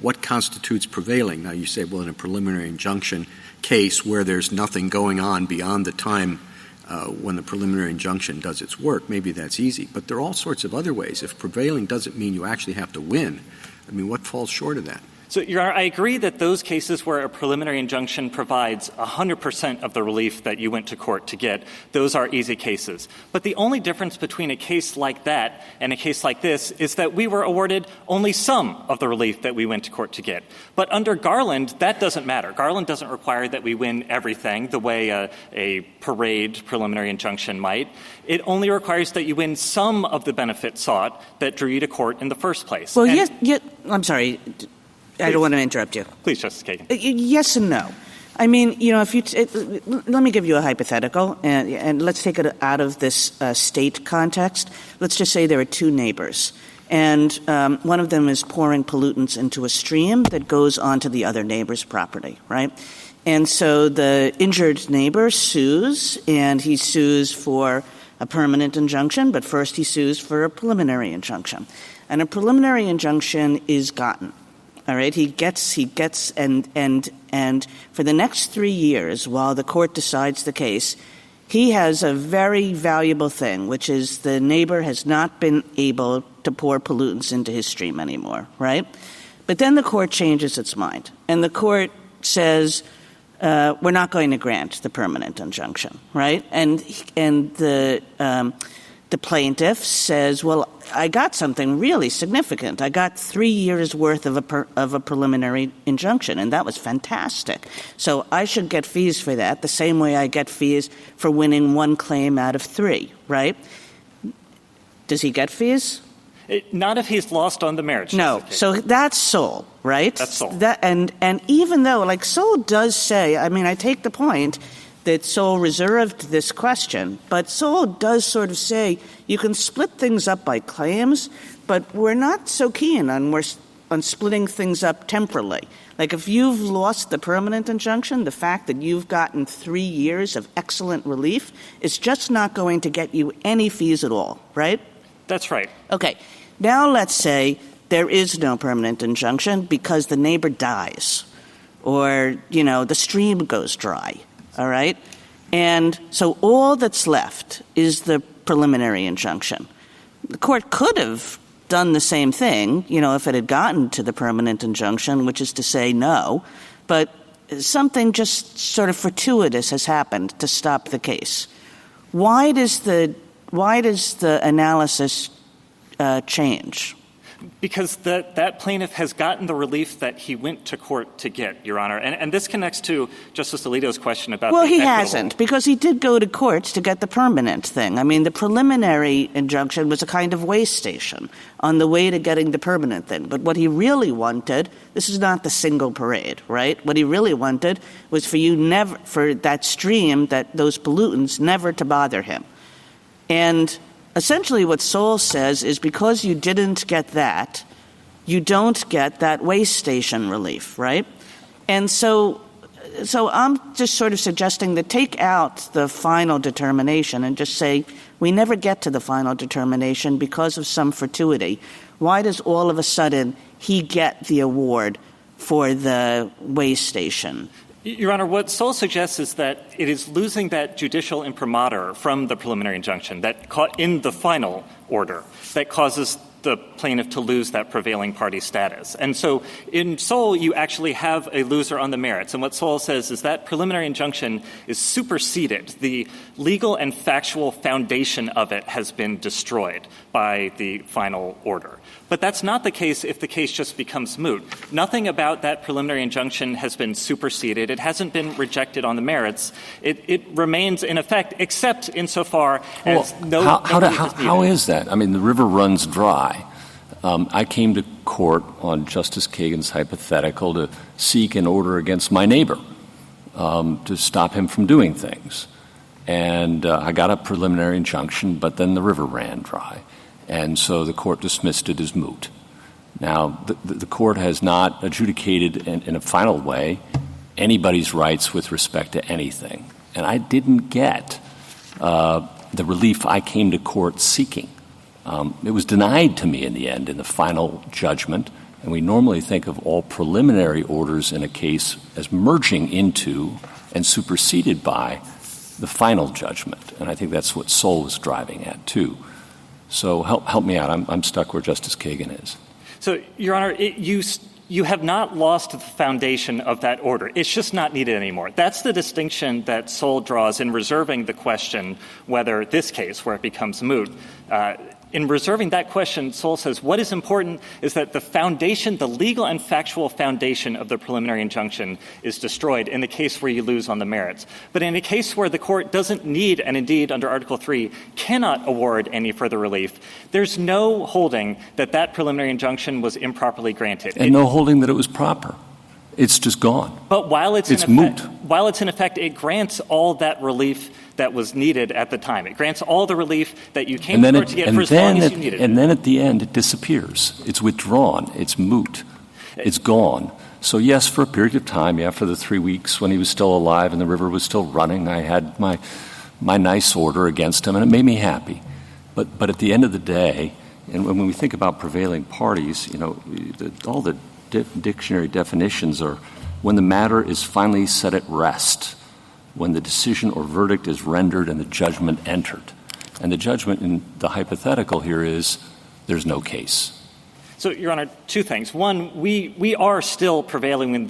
what constitutes prevailing. Now you say, well, in a preliminary injunction case where there's nothing going on beyond the time when the preliminary injunction does its work, maybe that's easy. But there are all sorts of other ways. If prevailing doesn't mean you actually have to win, I mean, what falls short of that? So, Your Honor, I agree that those cases where a preliminary injunction provides 100% of the relief that you went to court to get, those are easy cases. But the only difference between a case like that and a case like this is that we were awarded only some of the relief that we went to court to get. But under Garland, that doesn't matter. Garland doesn't require that we win everything the way a parade preliminary injunction might. It only requires that you win some of the benefit sought that drew you to court in the first place. Well, yes, I'm sorry. I don't want to interrupt you. Please, Justice Kagan. Yes and no. I mean, you know, let me give you a hypothetical, and let's take it out of this state context. Let's just say there are two neighbors, and one of them is pouring pollutants into a stream that goes onto the other neighbor's property, right? And so the injured neighbor sues, and he sues for a permanent injunction, but first he sues for a preliminary injunction. And a preliminary injunction is gotten. All right, he gets, and for the next 3 years, while the court decides the case, he has a very valuable thing, which is the neighbor has not been able to pour pollutants into his stream anymore, right? But then the court changes its mind, and the court says, we're not going to grant the permanent injunction, right? And the plaintiff says, well, I got something really significant. I got 3 years' worth of a preliminary injunction, and that was fantastic. So I should get fees for that the same way I get fees for winning one claim out of 3, right? Does he get fees? Not if he's lost on the merits. No. So that's Soule, right? That's Soule. And even though, like, Soule does say, I mean, I take the point that Soule reserved this question, but Soule does sort of say you can split things up by claims, but we're not so keen on splitting things up temporally. Like if you've lost the permanent injunction, the fact that you've gotten 3 years of excellent relief is just not going to get you any fees at all, right? That's right. Okay. Now let's say there is no permanent injunction because the neighbor dies or, you know, the stream goes dry. All right? And so all that's left is the preliminary injunction. The court could have done the same thing, you know, if it had gotten to the permanent injunction, which is to say no. But something just sort of fortuitous has happened to stop the case. Why does the analysis change? Because that plaintiff has gotten the relief that he went to court to get, Your Honor. And this connects to Justice Alito's question about Well, he hasn't, because he did go to court to get the permanent thing. I mean, the preliminary injunction was a kind of way station on the way to getting the permanent thing. But what he really wanted, this is not the single parade, right? What he really wanted was for that stream, those pollutants, never to bother him. And essentially what Sol says is because you didn't get that, you don't get that way station relief, right? And so I'm just sort of suggesting that take out the final determination and just say we never get to the final determination because of some fortuity. Why does all of a sudden he get the award for the way station? Your Honor, what Sol suggests is that it is losing that judicial imprimatur from the preliminary injunction that in the final order that causes the plaintiff to lose that prevailing party status. And so in Sol, you actually have a loser on the merits. And what Sol says is that preliminary injunction is superseded. The legal and factual foundation of it has been destroyed by the final order. But that's not the case if the case just becomes moot. Nothing about that preliminary injunction has been superseded. It hasn't been rejected on the merits. It remains in effect, except insofar as How is that? I mean, the river runs dry. I came to court on Justice Kagan's hypothetical to seek an order against my neighbor to stop him from doing things. And I got a preliminary injunction, but then the river ran dry. And so the court dismissed it as moot. Now, the court has not adjudicated in a final way anybody's rights with respect to anything. And I didn't get the relief I came to court seeking. It was denied to me in the end in the final judgment, and we normally think of all preliminary orders in a case as merging into and superseded by the final judgment. And I think that's what Sol was driving at, too. So help me out. I'm stuck where Justice Kagan is. So, Your Honor, you have not lost the foundation of that order. It's just not needed anymore. That's the distinction that Sol draws in reserving the question whether this case, where it becomes moot, in reserving that question, Sol says what is important is that the foundation, the legal and factual foundation of the preliminary injunction is destroyed in the case where you lose on the merits. But in a case where the court doesn't need, and indeed under Article 3 cannot award any further relief, there's no holding that that preliminary injunction was improperly granted. And no holding that it was proper. It's just gone. But while it's moot. While it's in effect, it grants all that relief that was needed at the time. It grants all the relief that you came to court to get for as long as you needed. And then at the end, it disappears. It's withdrawn. It's moot. It's gone. So, yes, for a period of time, for the 3 weeks when he was still alive and the river was still running, I had my nice order against him, and it made me happy. But at the end of the day, and when we think about prevailing parties, all the dictionary definitions are when the matter is finally set at rest, when the decision or verdict is rendered and the judgment entered. And the judgment in the hypothetical here is there's no case. So, Your Honor, two things. One, we are still prevailing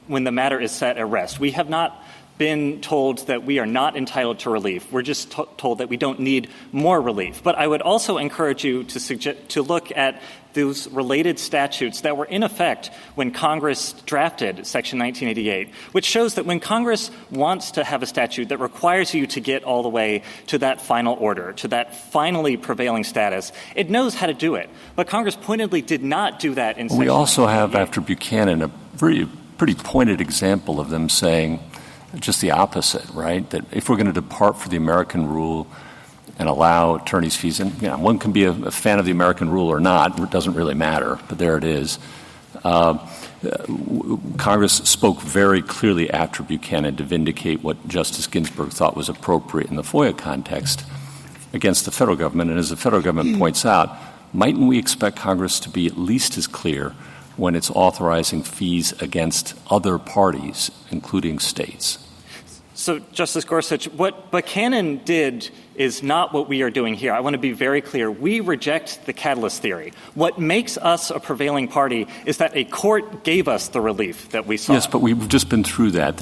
when the matter is set at rest. We have not been told that we are not entitled to relief. We're just told that we don't need more relief. But I would also encourage you to look at those related statutes that were in effect when Congress drafted Section 1988, which shows that when Congress wants to have a statute that requires you to get all the way to that final order, to that finally prevailing status, it knows how to do it. But Congress pointedly did not do that in Section 1988. We also have, after Buchanan, a pretty pointed example of them saying just the opposite, right? That if we're going to depart from the American rule and allow attorneys' fees, and one can be a fan of the American rule or not, it doesn't really matter, but there it is. Congress spoke very clearly after Buchanan to vindicate what Justice Ginsburg thought was appropriate in the FOIA context against the federal government. And as the federal government points out, mightn't we expect Congress to be at least as clear when it's authorizing fees against other parties, including states? So, Justice Gorsuch, what Buchanan did is not what we are doing here. I want to be very clear. We reject the catalyst theory. What makes us a prevailing party is that a court gave us the relief that we sought. Yes, but we've just been through that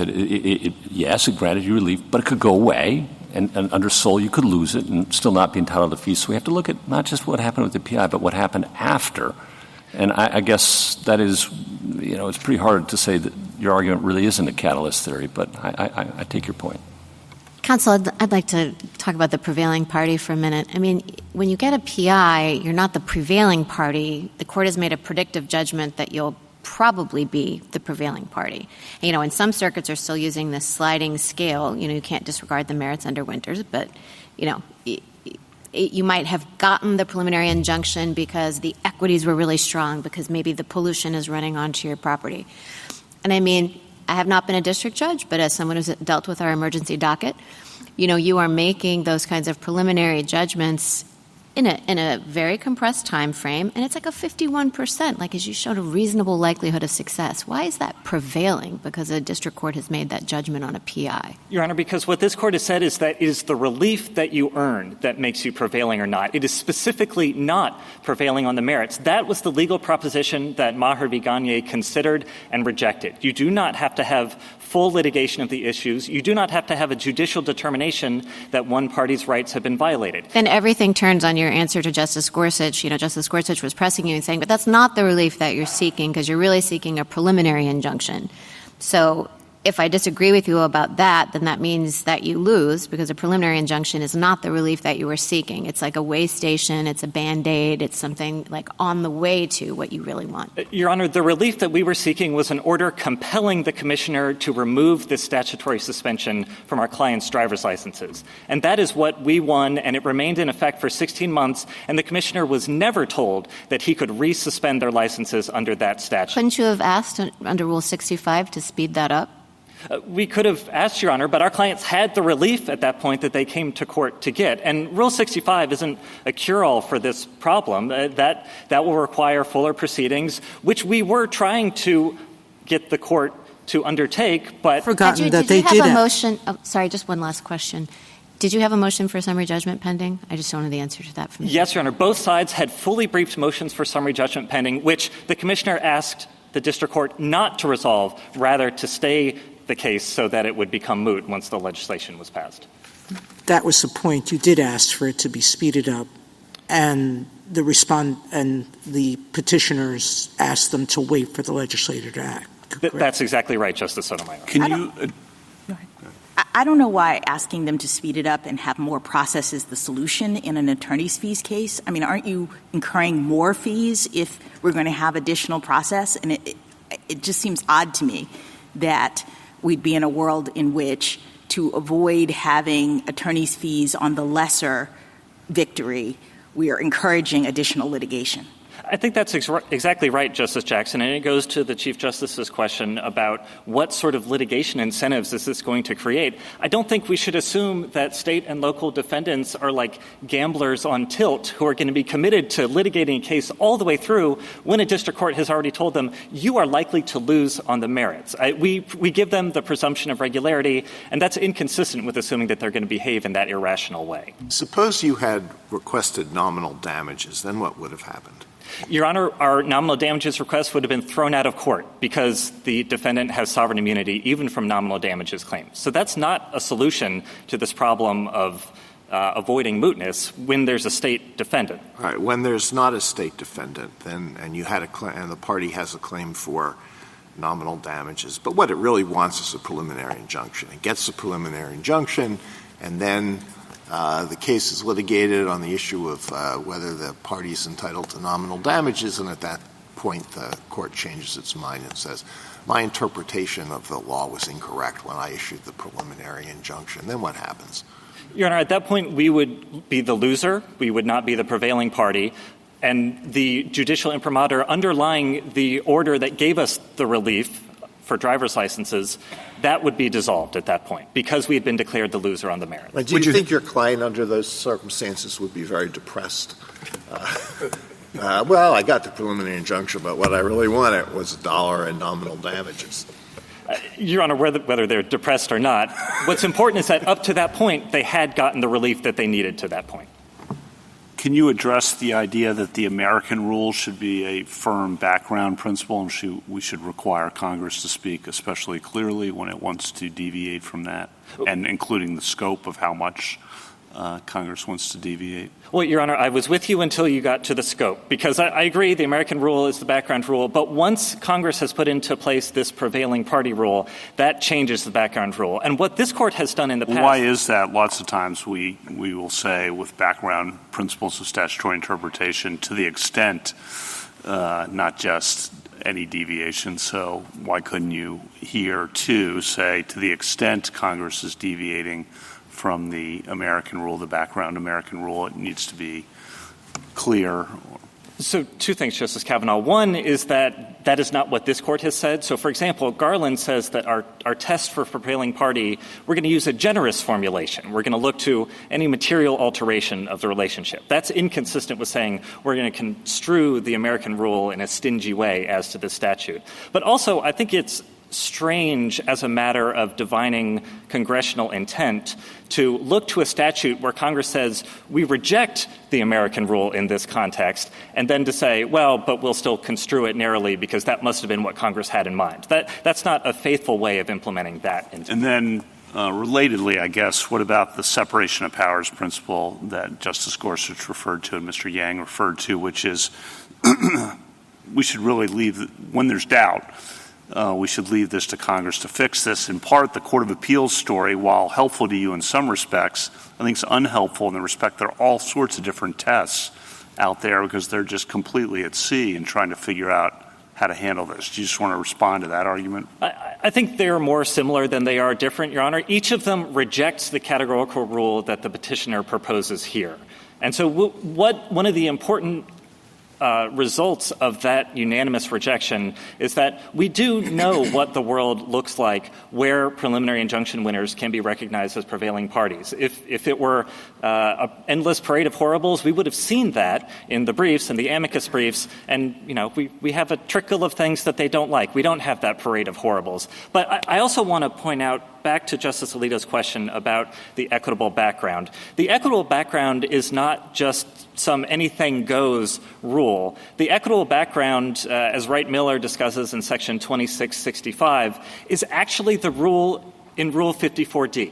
yes, it granted you relief, but it could go away, and under Sol you could lose it and still not be entitled to fees. So we have to look at not just what happened with the PI, but what happened after. And I guess that is, it's pretty hard to say that your argument really isn't a catalyst theory, but I take your point. Counsel, I'd like to talk about the prevailing party for a minute. I mean, when you get a PI, you're not the prevailing party. The court has made a predictive judgment that you'll probably be the prevailing party. And some circuits are still using this sliding scale. You can't disregard the merits under Winters, but, you might have gotten the preliminary injunction because the equities were really strong, because maybe the pollution is running onto your property. And I have not been a district judge, but as someone who's dealt with our emergency docket, you are making those kinds of preliminary judgments in a very compressed time frame, and it's like a 51%, like as you showed a reasonable likelihood of success. Why is that prevailing? Because a district court has made that judgment on a PI. Your Honor, because what this court has said is that it is the relief that you earn that makes you prevailing or not. It is specifically not prevailing on the merits. That was the legal proposition that Maher v. Gagne considered and rejected. You do not have to have full litigation of the issues. You do not have to have a judicial determination that one party's rights have been violated. Then everything turns on your answer to Justice Gorsuch. Justice Gorsuch was pressing you and saying, but that's not the relief that you're seeking, because you're really seeking a preliminary injunction. So if I disagree with you about that, then that means that you lose, because a preliminary injunction is not the relief that you were seeking. It's like a way station. It's a Band-Aid. It's something like on the way to what you really want. Your Honor, the relief that we were seeking was an order compelling the commissioner to remove this statutory suspension from our clients' driver's licenses. And that is what we won, and it remained in effect for 16 months, and the commissioner was never told that he could resuspend their licenses under that statute. Couldn't you have asked under Rule 65 to speed that up? We could have asked, Your Honor, but our clients had the relief at that point that they came to court to get. And Rule 65 isn't a cure-all for this problem. That will require fuller proceedings, which we were trying to get the court to undertake, but... Forgotten that they did it. Did you have a motion? Oh, sorry, just one last question. Did you have a motion for summary judgment pending? I just wanted the answer to that from you. Yes, Your Honor. Both sides had fully briefed motions for summary judgment pending, which the commissioner asked the district court not to resolve, rather to stay the case so that it would become moot once the legislation was passed. That was the point. You did ask for it to be speeded up, and the petitioners asked them to wait for the legislature to act. That's exactly right, Justice Sotomayor. I don't know why asking them to speed it up and have more process is the solution in an attorney's fees case. Aren't you incurring more fees if we're going to have additional process? And it just seems odd to me that we'd be in a world in which, to avoid having attorney's fees on the lesser victory, we are encouraging additional litigation. I think that's exactly right, Justice Jackson, and it goes to the Chief Justice's question about what sort of litigation incentives is this going to create. I don't think we should assume that state and local defendants are like gamblers on tilt who are going to be committed to litigating a case all the way through when a district court has already told them you are likely to lose on the merits. We give them the presumption of regularity, and that's inconsistent with assuming that they're going to behave in that irrational way. Suppose you had requested nominal damages, then what would have happened? Your Honor, our nominal damages request would have been thrown out of court because the defendant has sovereign immunity even from nominal damages claims. So that's not a solution to this problem of avoiding mootness when there's a state defendant. All right. When there's not a state defendant, and you had and the party has a claim for nominal damages, but what it really wants is a preliminary injunction. It gets a preliminary injunction, and then the case is litigated on the issue of whether the party is entitled to nominal damages, and at that point the court changes its mind and says, my interpretation of the law was incorrect when I issued the preliminary injunction. Then what happens? Your Honor, at that point we would be the loser. We would not be the prevailing party. And the judicial imprimatur underlying the order that gave us the relief for driver's licenses, that would be dissolved at that point because we had been declared the loser on the merits. Do you think your client under those circumstances would be very depressed? Well, I got the preliminary injunction, but what I really wanted was $1 in nominal damages. Your Honor, whether they're depressed or not, what's important is that up to that point, they had gotten the relief that they needed to that point. Can you address the idea that the American rule should be a firm background principle and we should require Congress to speak especially clearly when it wants to deviate from that, and including the scope of how much Congress wants to deviate? Well, Your Honor, I was with you until you got to the scope, because I agree the American rule is the background rule, but once Congress has put into place this prevailing party rule, that changes the background rule. And what this Court has done in the past— Why is that? Lots of times we will say with background principles of statutory interpretation to the extent, not just any deviation. So why couldn't you here, too, say to the extent Congress is deviating from the American rule, the background American rule, it needs to be clear? So two things, Justice Kavanaugh. One is that that is not what this Court has said. So, for example, Garland says that our test for prevailing party, we're going to use a generous formulation. We're going to look to any material alteration of the relationship. That's inconsistent with saying we're going to construe the American rule in a stingy way as to this statute. But also, I think it's strange as a matter of divining congressional intent to look to a statute where Congress says we reject the American rule in this context, and then to say, well, but we'll still construe it narrowly because that must have been what Congress had in mind. That's not a faithful way of implementing that intent. And then relatedly, I guess, what about the separation of powers principle that Justice Gorsuch referred to and Mr. Yang referred to, which is we should really leave, when there's doubt, we should leave this to Congress to fix this. In part, the Court of Appeals story, while helpful to you in some respects, I think it's unhelpful in the respect there are all sorts of different tests out there because they're just completely at sea and trying to figure out how to handle this. Do you just want to respond to that argument? I think they're more similar than they are different, Your Honor. Each of them rejects the categorical rule that the petitioner proposes here. And so one of the important results of that unanimous rejection is that we do know what the world looks like where preliminary injunction winners can be recognized as prevailing parties. If it were an endless parade of horribles, we would have seen that in the briefs and the amicus briefs, and we have a trickle of things that they don't like. We don't have that parade of horribles. But I also want to point out, back to Justice Alito's question about the equitable background. The equitable background is not just some anything goes rule. The equitable background, as Wright Miller discusses in Section 2665, is actually the rule in Rule 54D,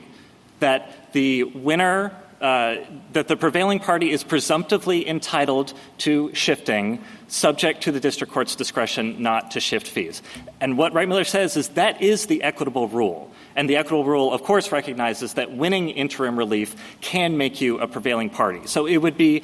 that the winner, that the prevailing party is presumptively entitled to shifting, subject to the district court's discretion not to shift fees. And what Wright Miller says is that is the equitable rule. And the equitable rule, of course, recognizes that winning interim relief can make you a prevailing party. So it would be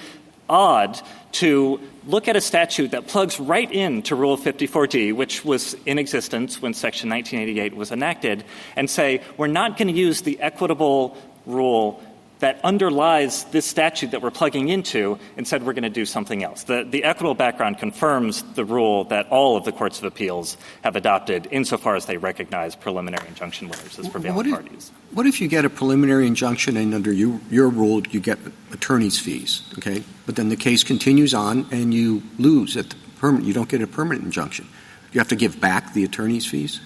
odd to look at a statute that plugs right into Rule 54D, which was in existence when Section 1988 was enacted, and say we're not going to use the equitable rule that underlies this statute that we're plugging into. Instead, we're going to do something else. The equitable background confirms the rule that all of the courts of appeals have adopted insofar as they recognize preliminary injunction winners as prevailing parties. What if you get a preliminary injunction and under your rule you get attorney's fees, okay? But then the case continues on and you lose at the you don't get a permanent injunction. You have to give back the attorney's fees?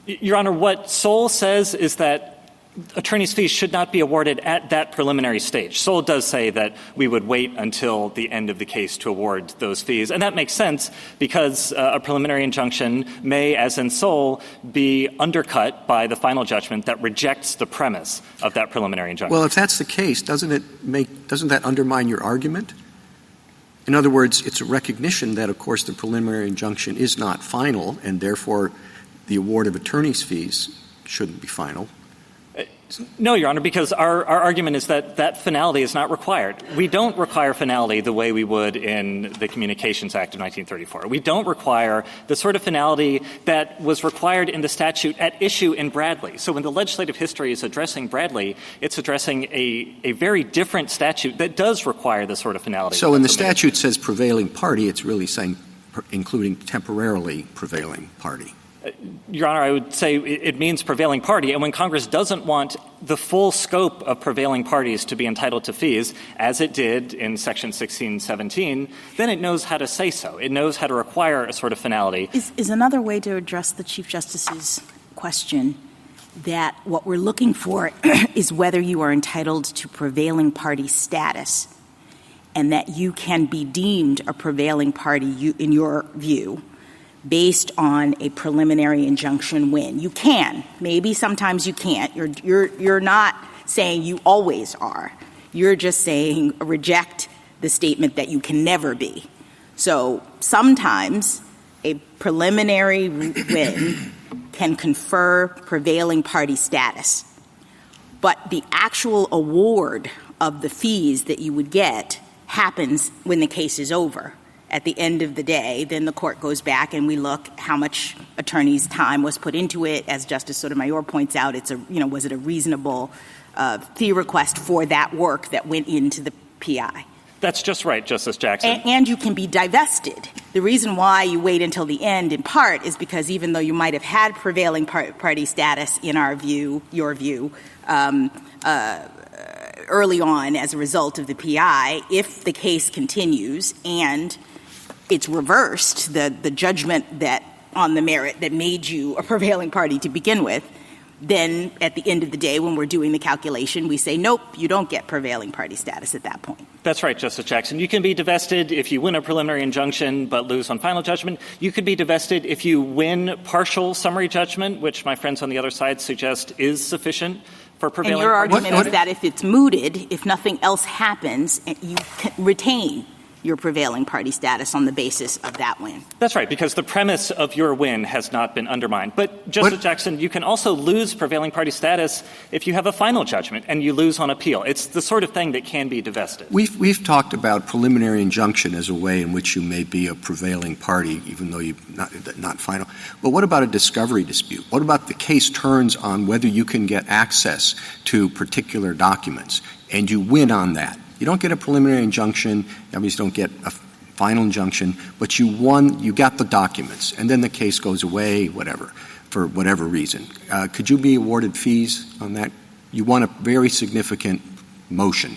Your Honor, what Sol says is that attorney's fees should not be awarded at that preliminary stage. Sol does say that we would wait until the end of the case to award those fees. And that makes sense because a preliminary injunction may, as in Sol, be undercut by the final judgment that rejects the premise of that preliminary injunction. Well, if that's the case, doesn't that undermine your argument? In other words, it's a recognition that, of course, the preliminary injunction is not final, and therefore the award of attorney's fees shouldn't be final. No, Your Honor, because our argument is that finality is not required. We don't require finality the way we would in the Communications Act of 1934. We don't require the sort of finality that was required in the statute at issue in Bradley. So when the legislative history is addressing Bradley, it's addressing a very different statute that does require the sort of finality. So when the statute says prevailing party, it's really saying including temporarily prevailing party. Your Honor, I would say it means prevailing party. And when Congress doesn't want the full scope of prevailing parties to be entitled to fees, as it did in Section 1617, then it knows how to say so. It knows how to require a sort of finality. Is another way to address the Chief Justice's question that what we're looking for is whether you are entitled to prevailing party status and that you can be deemed a prevailing party, in your view, based on a preliminary injunction win. You can. Maybe sometimes you can't. You're not saying you always are. You're just saying reject the statement that you can never be. So sometimes a preliminary win can confer prevailing party status, but the actual award of the fees that you would get happens when the case is over. At the end of the day, then the court goes back and we look how much attorney's time was put into it. As Justice Sotomayor points out, was it a reasonable fee request for that work that went into the PI? That's just right, Justice Jackson. And you can be divested. The reason why you wait until the end, in part, is because even though you might have had prevailing party status, in our view, your view, early on as a result of the PI, if the case continues and it's reversed, the judgment that on the merit that made you a prevailing party to begin with, then at the end of the day, when we're doing the calculation, we say, nope, you don't get prevailing party status at that point. That's right, Justice Jackson. You can be divested if you win a preliminary injunction but lose on final judgment. You could be divested if you win partial summary judgment, which my friends on the other side suggest is sufficient for prevailing. And your argument is that if it's mooted, if nothing else happens, you can retain your prevailing party status on the basis of that win. That's right, because the premise of your win has not been undermined. But, Justice Jackson, you can also lose prevailing party status if you have a final judgment and you lose on appeal. It's the sort of thing that can be divested. We've talked about preliminary injunction as a way in which you may be a prevailing party, even though you're not final. But what about a discovery dispute? What about the case turns on whether you can get access to particular documents, and you win on that? You don't get a preliminary injunction, obviously don't get a final injunction, but you got the documents, and then the case goes away, for whatever reason. Could you be awarded fees on that? You won a very significant motion.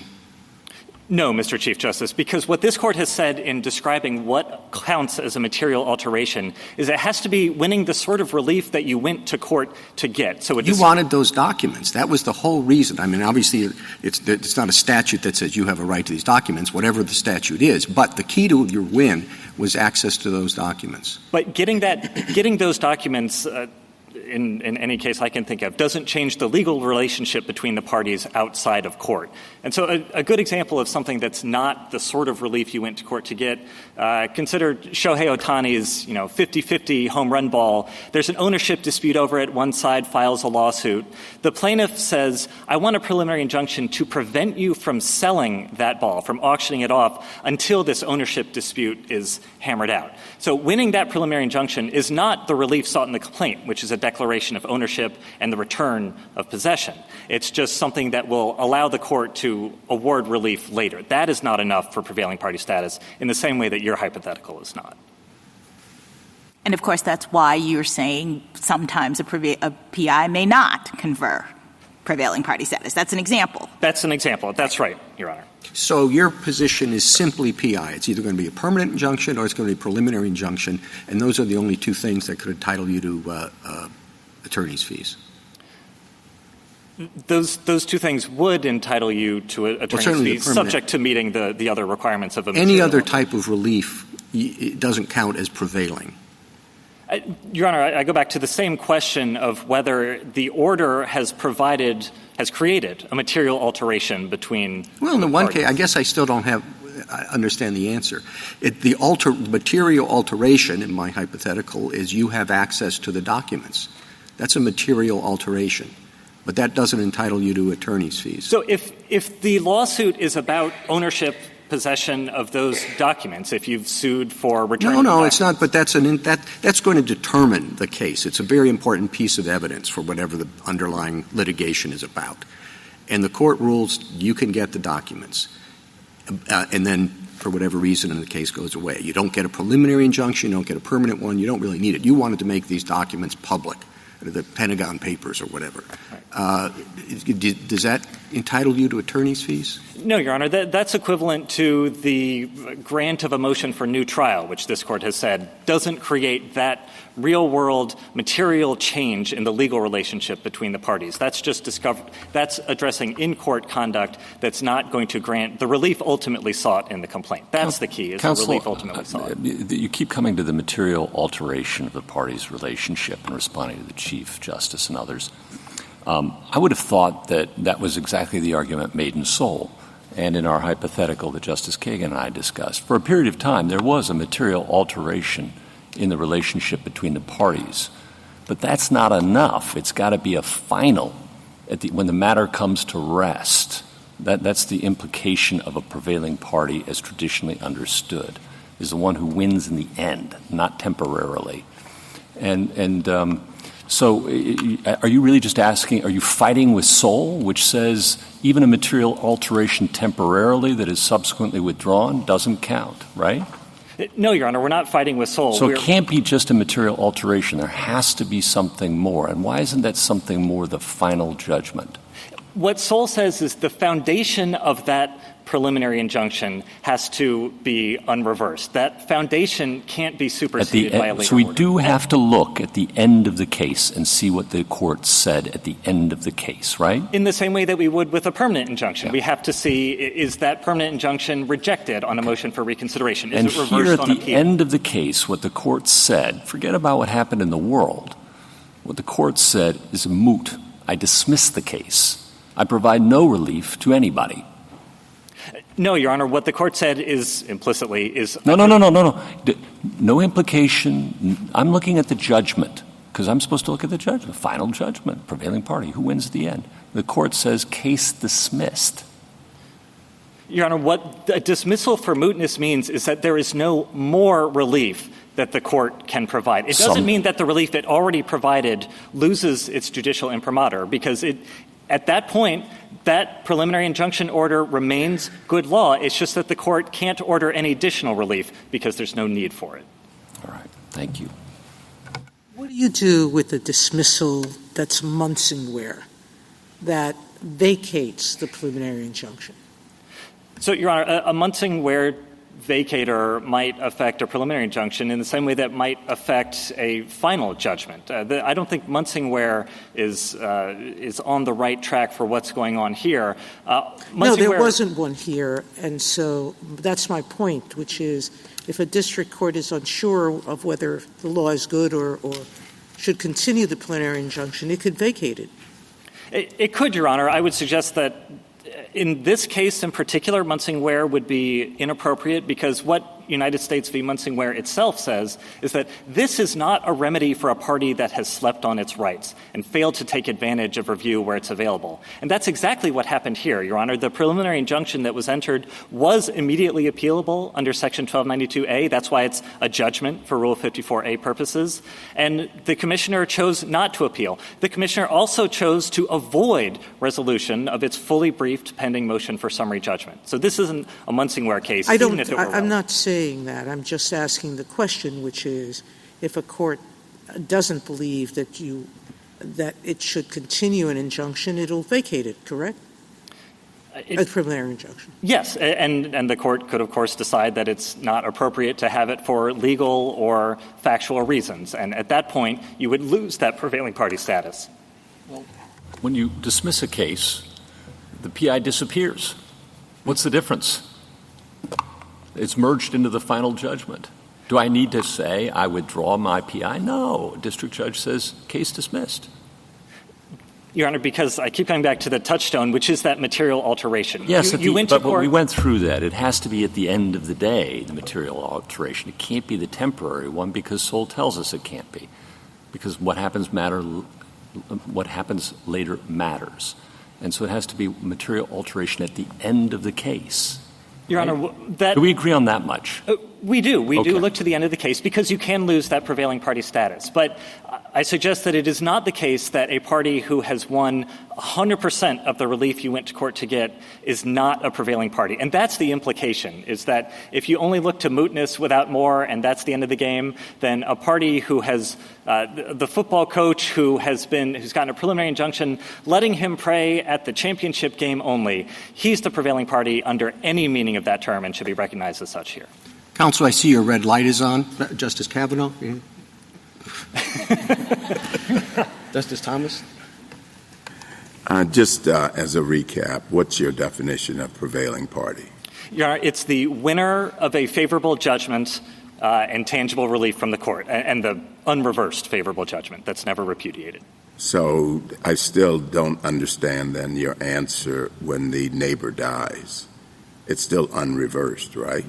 No, Mr. Chief Justice, because what this Court has said in describing what counts as a material alteration is it has to be winning the sort of relief that you went to court to get. So you wanted those documents. That was the whole reason. I mean, obviously, it's not a statute that says you have a right to these documents, whatever the statute is. But the key to your win was access to those documents. But getting those documents in any case I can think of, doesn't change the legal relationship between the parties outside of court. And so a good example of something that's not the sort of relief you went to court to get, consider Shohei Ohtani's, 50-50 home run ball. There's an ownership dispute over it. One side files a lawsuit. The plaintiff says, I want a preliminary injunction to prevent you from selling that ball, from auctioning it off until this ownership dispute is hammered out. So winning that preliminary injunction is not the relief sought in the complaint, which is a declaration of ownership and the return of possession. It's just something that will allow the court to award relief later. That is not enough for prevailing party status in the same way that your hypothetical is not. And, of course, that's why you're saying sometimes a PI may not confer prevailing party status. That's an example. That's an example. That's right, Your Honor. So your position is simply PI. It's either going to be a permanent injunction or it's going to be a preliminary injunction, and those are the only two things that could entitle you to attorney's fees. Those two things would entitle you to attorney's fees, subject to meeting the other requirements of a Any other type of relief it doesn't count as prevailing. Your Honor, I go back to the same question of whether the order has created a material alteration between Well, in the one parties. case, I guess I still don't understand the answer. Material alteration, in my hypothetical, is you have access to the documents. That's a material alteration. But that doesn't entitle you to attorney's fees. So if the lawsuit is about ownership, possession of those documents, if you've sued for return No, it's not, but that's going to determine the case. It's a very important piece of evidence for whatever the underlying litigation is about. And the court rules you can get the documents. And then, for whatever reason, the case goes away. You don't get a preliminary injunction, you don't get a permanent one, you don't really need it. You wanted to make these documents public, the Pentagon Papers or whatever. Does that entitle you to attorney's fees? No, Your Honor. That's equivalent to the grant of a motion for new trial, which this Court has said doesn't create that real-world material change in the legal relationship between the parties. That's just that's addressing in-court conduct that's not going to grant the relief ultimately sought in the complaint. That's the key, is the relief ultimately sought. You keep coming to the material alteration of the parties' relationship and responding to the Chief Justice and others. I would have thought that was exactly the argument made in Seoul and in our hypothetical that Justice Kagan and I discussed. For a period of time, there was a material alteration in the relationship between the parties. But that's not enough. It's got to be a final when the matter comes to rest. That's the implication of a prevailing party as traditionally understood, is the one who wins in the end, not temporarily. So are you really just asking, are you fighting with Seoul, which says even a material alteration temporarily that is subsequently withdrawn doesn't count, right? No, Your Honor, we're not fighting with Seoul. So it can't be just a material alteration. There has to be something more. And why isn't that something more the final judgment? What Seoul says is the foundation of that preliminary injunction has to be unreversed. That foundation can't be superseded by a later So we order. do have to look at the end of the case and see what the court said at the end of the case, right? In the same way that we would with a permanent injunction. Yeah. We have to see, is that permanent injunction rejected on a motion for reconsideration? Is it reversed on appeal? And here at the end of the case, what the court said, forget about what happened in the world. What the court said is a moot. I dismiss the case. I provide no relief to anybody. No, Your Honor. What the court said is implicitly is No. No implication. I'm looking at the judgment because I'm supposed to look at the judgment. Final judgment, prevailing party. Who wins at the end? The court says case dismissed. Your Honor, what a dismissal for mootness means is that there is no more relief that the court can provide. It doesn't mean that the relief it already provided loses its judicial imprimatur because at that point, that preliminary injunction order remains good law. It's just that the court can't order any additional relief because there's no need for it. All right. Thank you. What do you do with a dismissal that's Munsingware that vacates the preliminary injunction? So, Your Honor, a Munsingware vacator might affect a preliminary injunction in the same way that might affect a final judgment. I don't think Munsingware is on the right track for what's going on here. No, there wasn't one here, and so that's my point, which is if a district court is unsure of whether the law is good or should continue the preliminary injunction, it could vacate it. It could, Your Honor. I would suggest that in this case in particular, Munsingware would be inappropriate because what United States v. Munsingware itself says is that this is not a remedy for a party that has slept on its rights and failed to take advantage of review where it's available. And that's exactly what happened here, Your Honor. The preliminary injunction that was entered was immediately appealable under Section 1292A. That's why it's a judgment for Rule 54A purposes. And the commissioner chose not to appeal. The commissioner also chose to avoid resolution of its fully briefed pending motion for summary judgment. So this isn't a Munsingware case. I'm not saying that. I'm just asking the question, which is if a court doesn't believe that it should continue an injunction, it'll vacate it, correct? A preliminary injunction. Yes, and the court could, of course, decide that it's not appropriate to have it for legal or factual reasons. And at that point, you would lose that prevailing party status. Well, when you dismiss a case, the PI disappears. What's the difference? It's merged into the final judgment. Do I need to say I withdraw my PI? No. District judge says case dismissed. Your Honor, because I keep coming back to the touchstone, which is that material alteration. Yes, but we went through that. It has to be at the end of the day, the material alteration. It can't be the temporary one because Seoul tells us it can't be. Because what happens later matters. And so it has to be material alteration at the end of the case. Your Honor, do we agree on that much? We do. We Okay. do look to the end of the case because you can lose that prevailing party status. But I suggest that it is not the case that a party who has won 100% of the relief you went to court to get is not a prevailing party. And that's the implication, is that if you only look to mootness without more and that's the end of the game, then a party who has the football coach who's gotten a preliminary injunction letting him pray at the championship game only, he's the prevailing party under any meaning of that term and should be recognized as such here. Counsel, I see your red light is on. Justice Kavanaugh? Justice Thomas? Just as a recap, what's your definition of prevailing party? Your Honor, it's the winner of a favorable judgment and tangible relief from the court, and the unreversed favorable judgment that's never repudiated. So I still don't understand then your answer when the neighbor dies. It's still unreversed, right?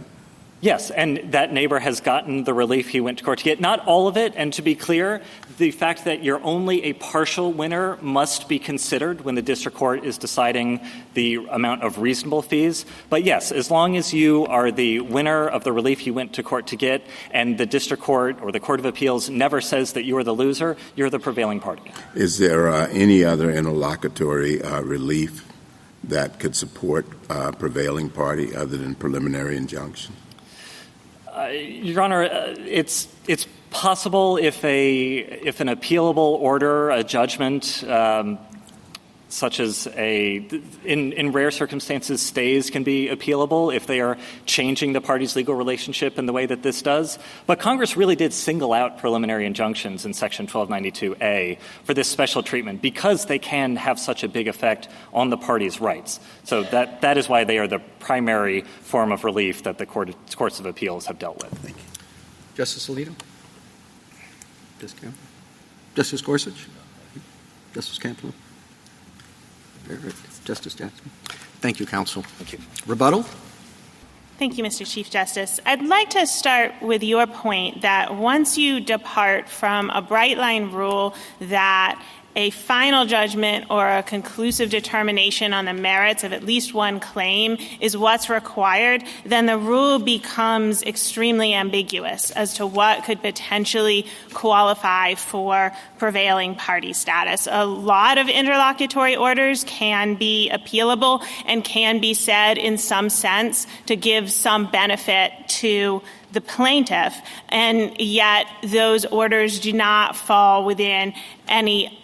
Yes, and that neighbor has gotten the relief he went to court to get. Not all of it, and to be clear, the fact that you're only a partial winner must be considered when the district court is deciding the amount of reasonable fees. But yes, as long as you are the winner of the relief you went to court to get and the district court or the Court of Appeals never says that you are the loser, you're the prevailing party. Is there any other interlocutory relief that could support prevailing party other than preliminary injunction? Your Honor, it's possible if an appealable order, a judgment, such as in rare circumstances, stays can be appealable if they are changing the party's legal relationship in the way that this does. But Congress really did single out preliminary injunctions in Section 1292A for this special treatment because they can have such a big effect on the party's rights. So that is why they are the primary form of relief that the courts of appeals have dealt with. Thank you. Justice Alito? Justice Gorsuch? Justice Kavanaugh? Justice Jackson. Thank you, counsel. Thank you. Rebuttal? Thank you, Mr. Chief Justice. I'd like to start with your point that once you depart from a bright-line rule that a final judgment or a conclusive determination on the merits of at least one claim is what's required, then the rule becomes extremely ambiguous as to what could potentially qualify for prevailing party status. A lot of interlocutory orders can be appealable and can be said in some sense to give some benefit to the plaintiff, and yet those orders do not fall within any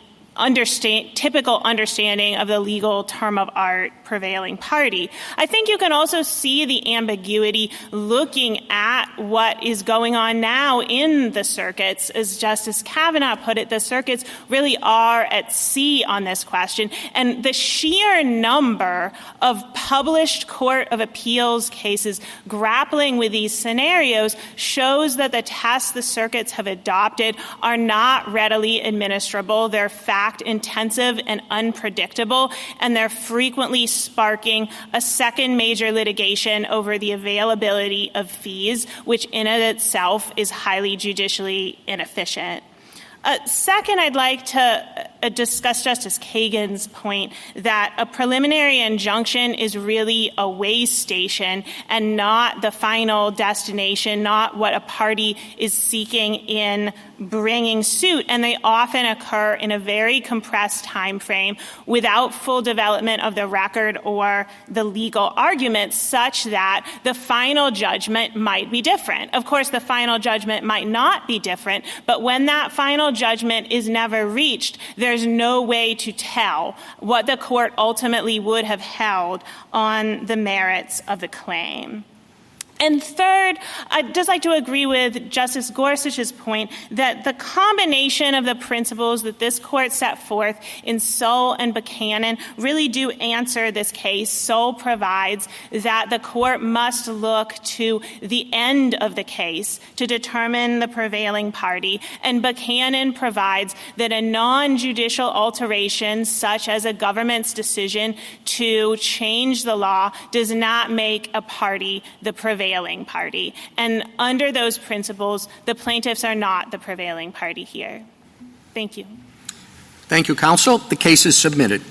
typical understanding of the legal term of art prevailing party. I think you can also see the ambiguity looking at what is going on now in the circuits. As Justice Kavanaugh put it, the circuits really are at sea on this question, and the sheer number of published Court of Appeals cases grappling with these scenarios shows that the tests the circuits have adopted are not readily administrable. They're fact-intensive and unpredictable, and they're frequently sparking a second major litigation over the availability of fees, which in and of itself is highly judicially inefficient. Second, I'd like to discuss Justice Kagan's point that a preliminary injunction is really a way station and not the final destination, not what a party is seeking in bringing suit, and they often occur in a very compressed time frame without full development of the record or the legal arguments, such that the final judgment might be different. Of course, the final judgment might not be different, but when that final judgment is never reached, there's no way to tell what the court ultimately would have held on the merits of the claim. And third, I'd just like to agree with Justice Gorsuch's point that the combination of the principles that this court set forth in Sull and Buchanan really do answer this case. Sull provides that the court must look to the end of the case to determine the prevailing party, and Buchanan provides that a non-judicial alteration, such as a government's decision to change the law, does not make a party the prevailing party. And under those principles, the plaintiffs are not the prevailing party here. Thank you. Thank you, counsel. The case is submitted.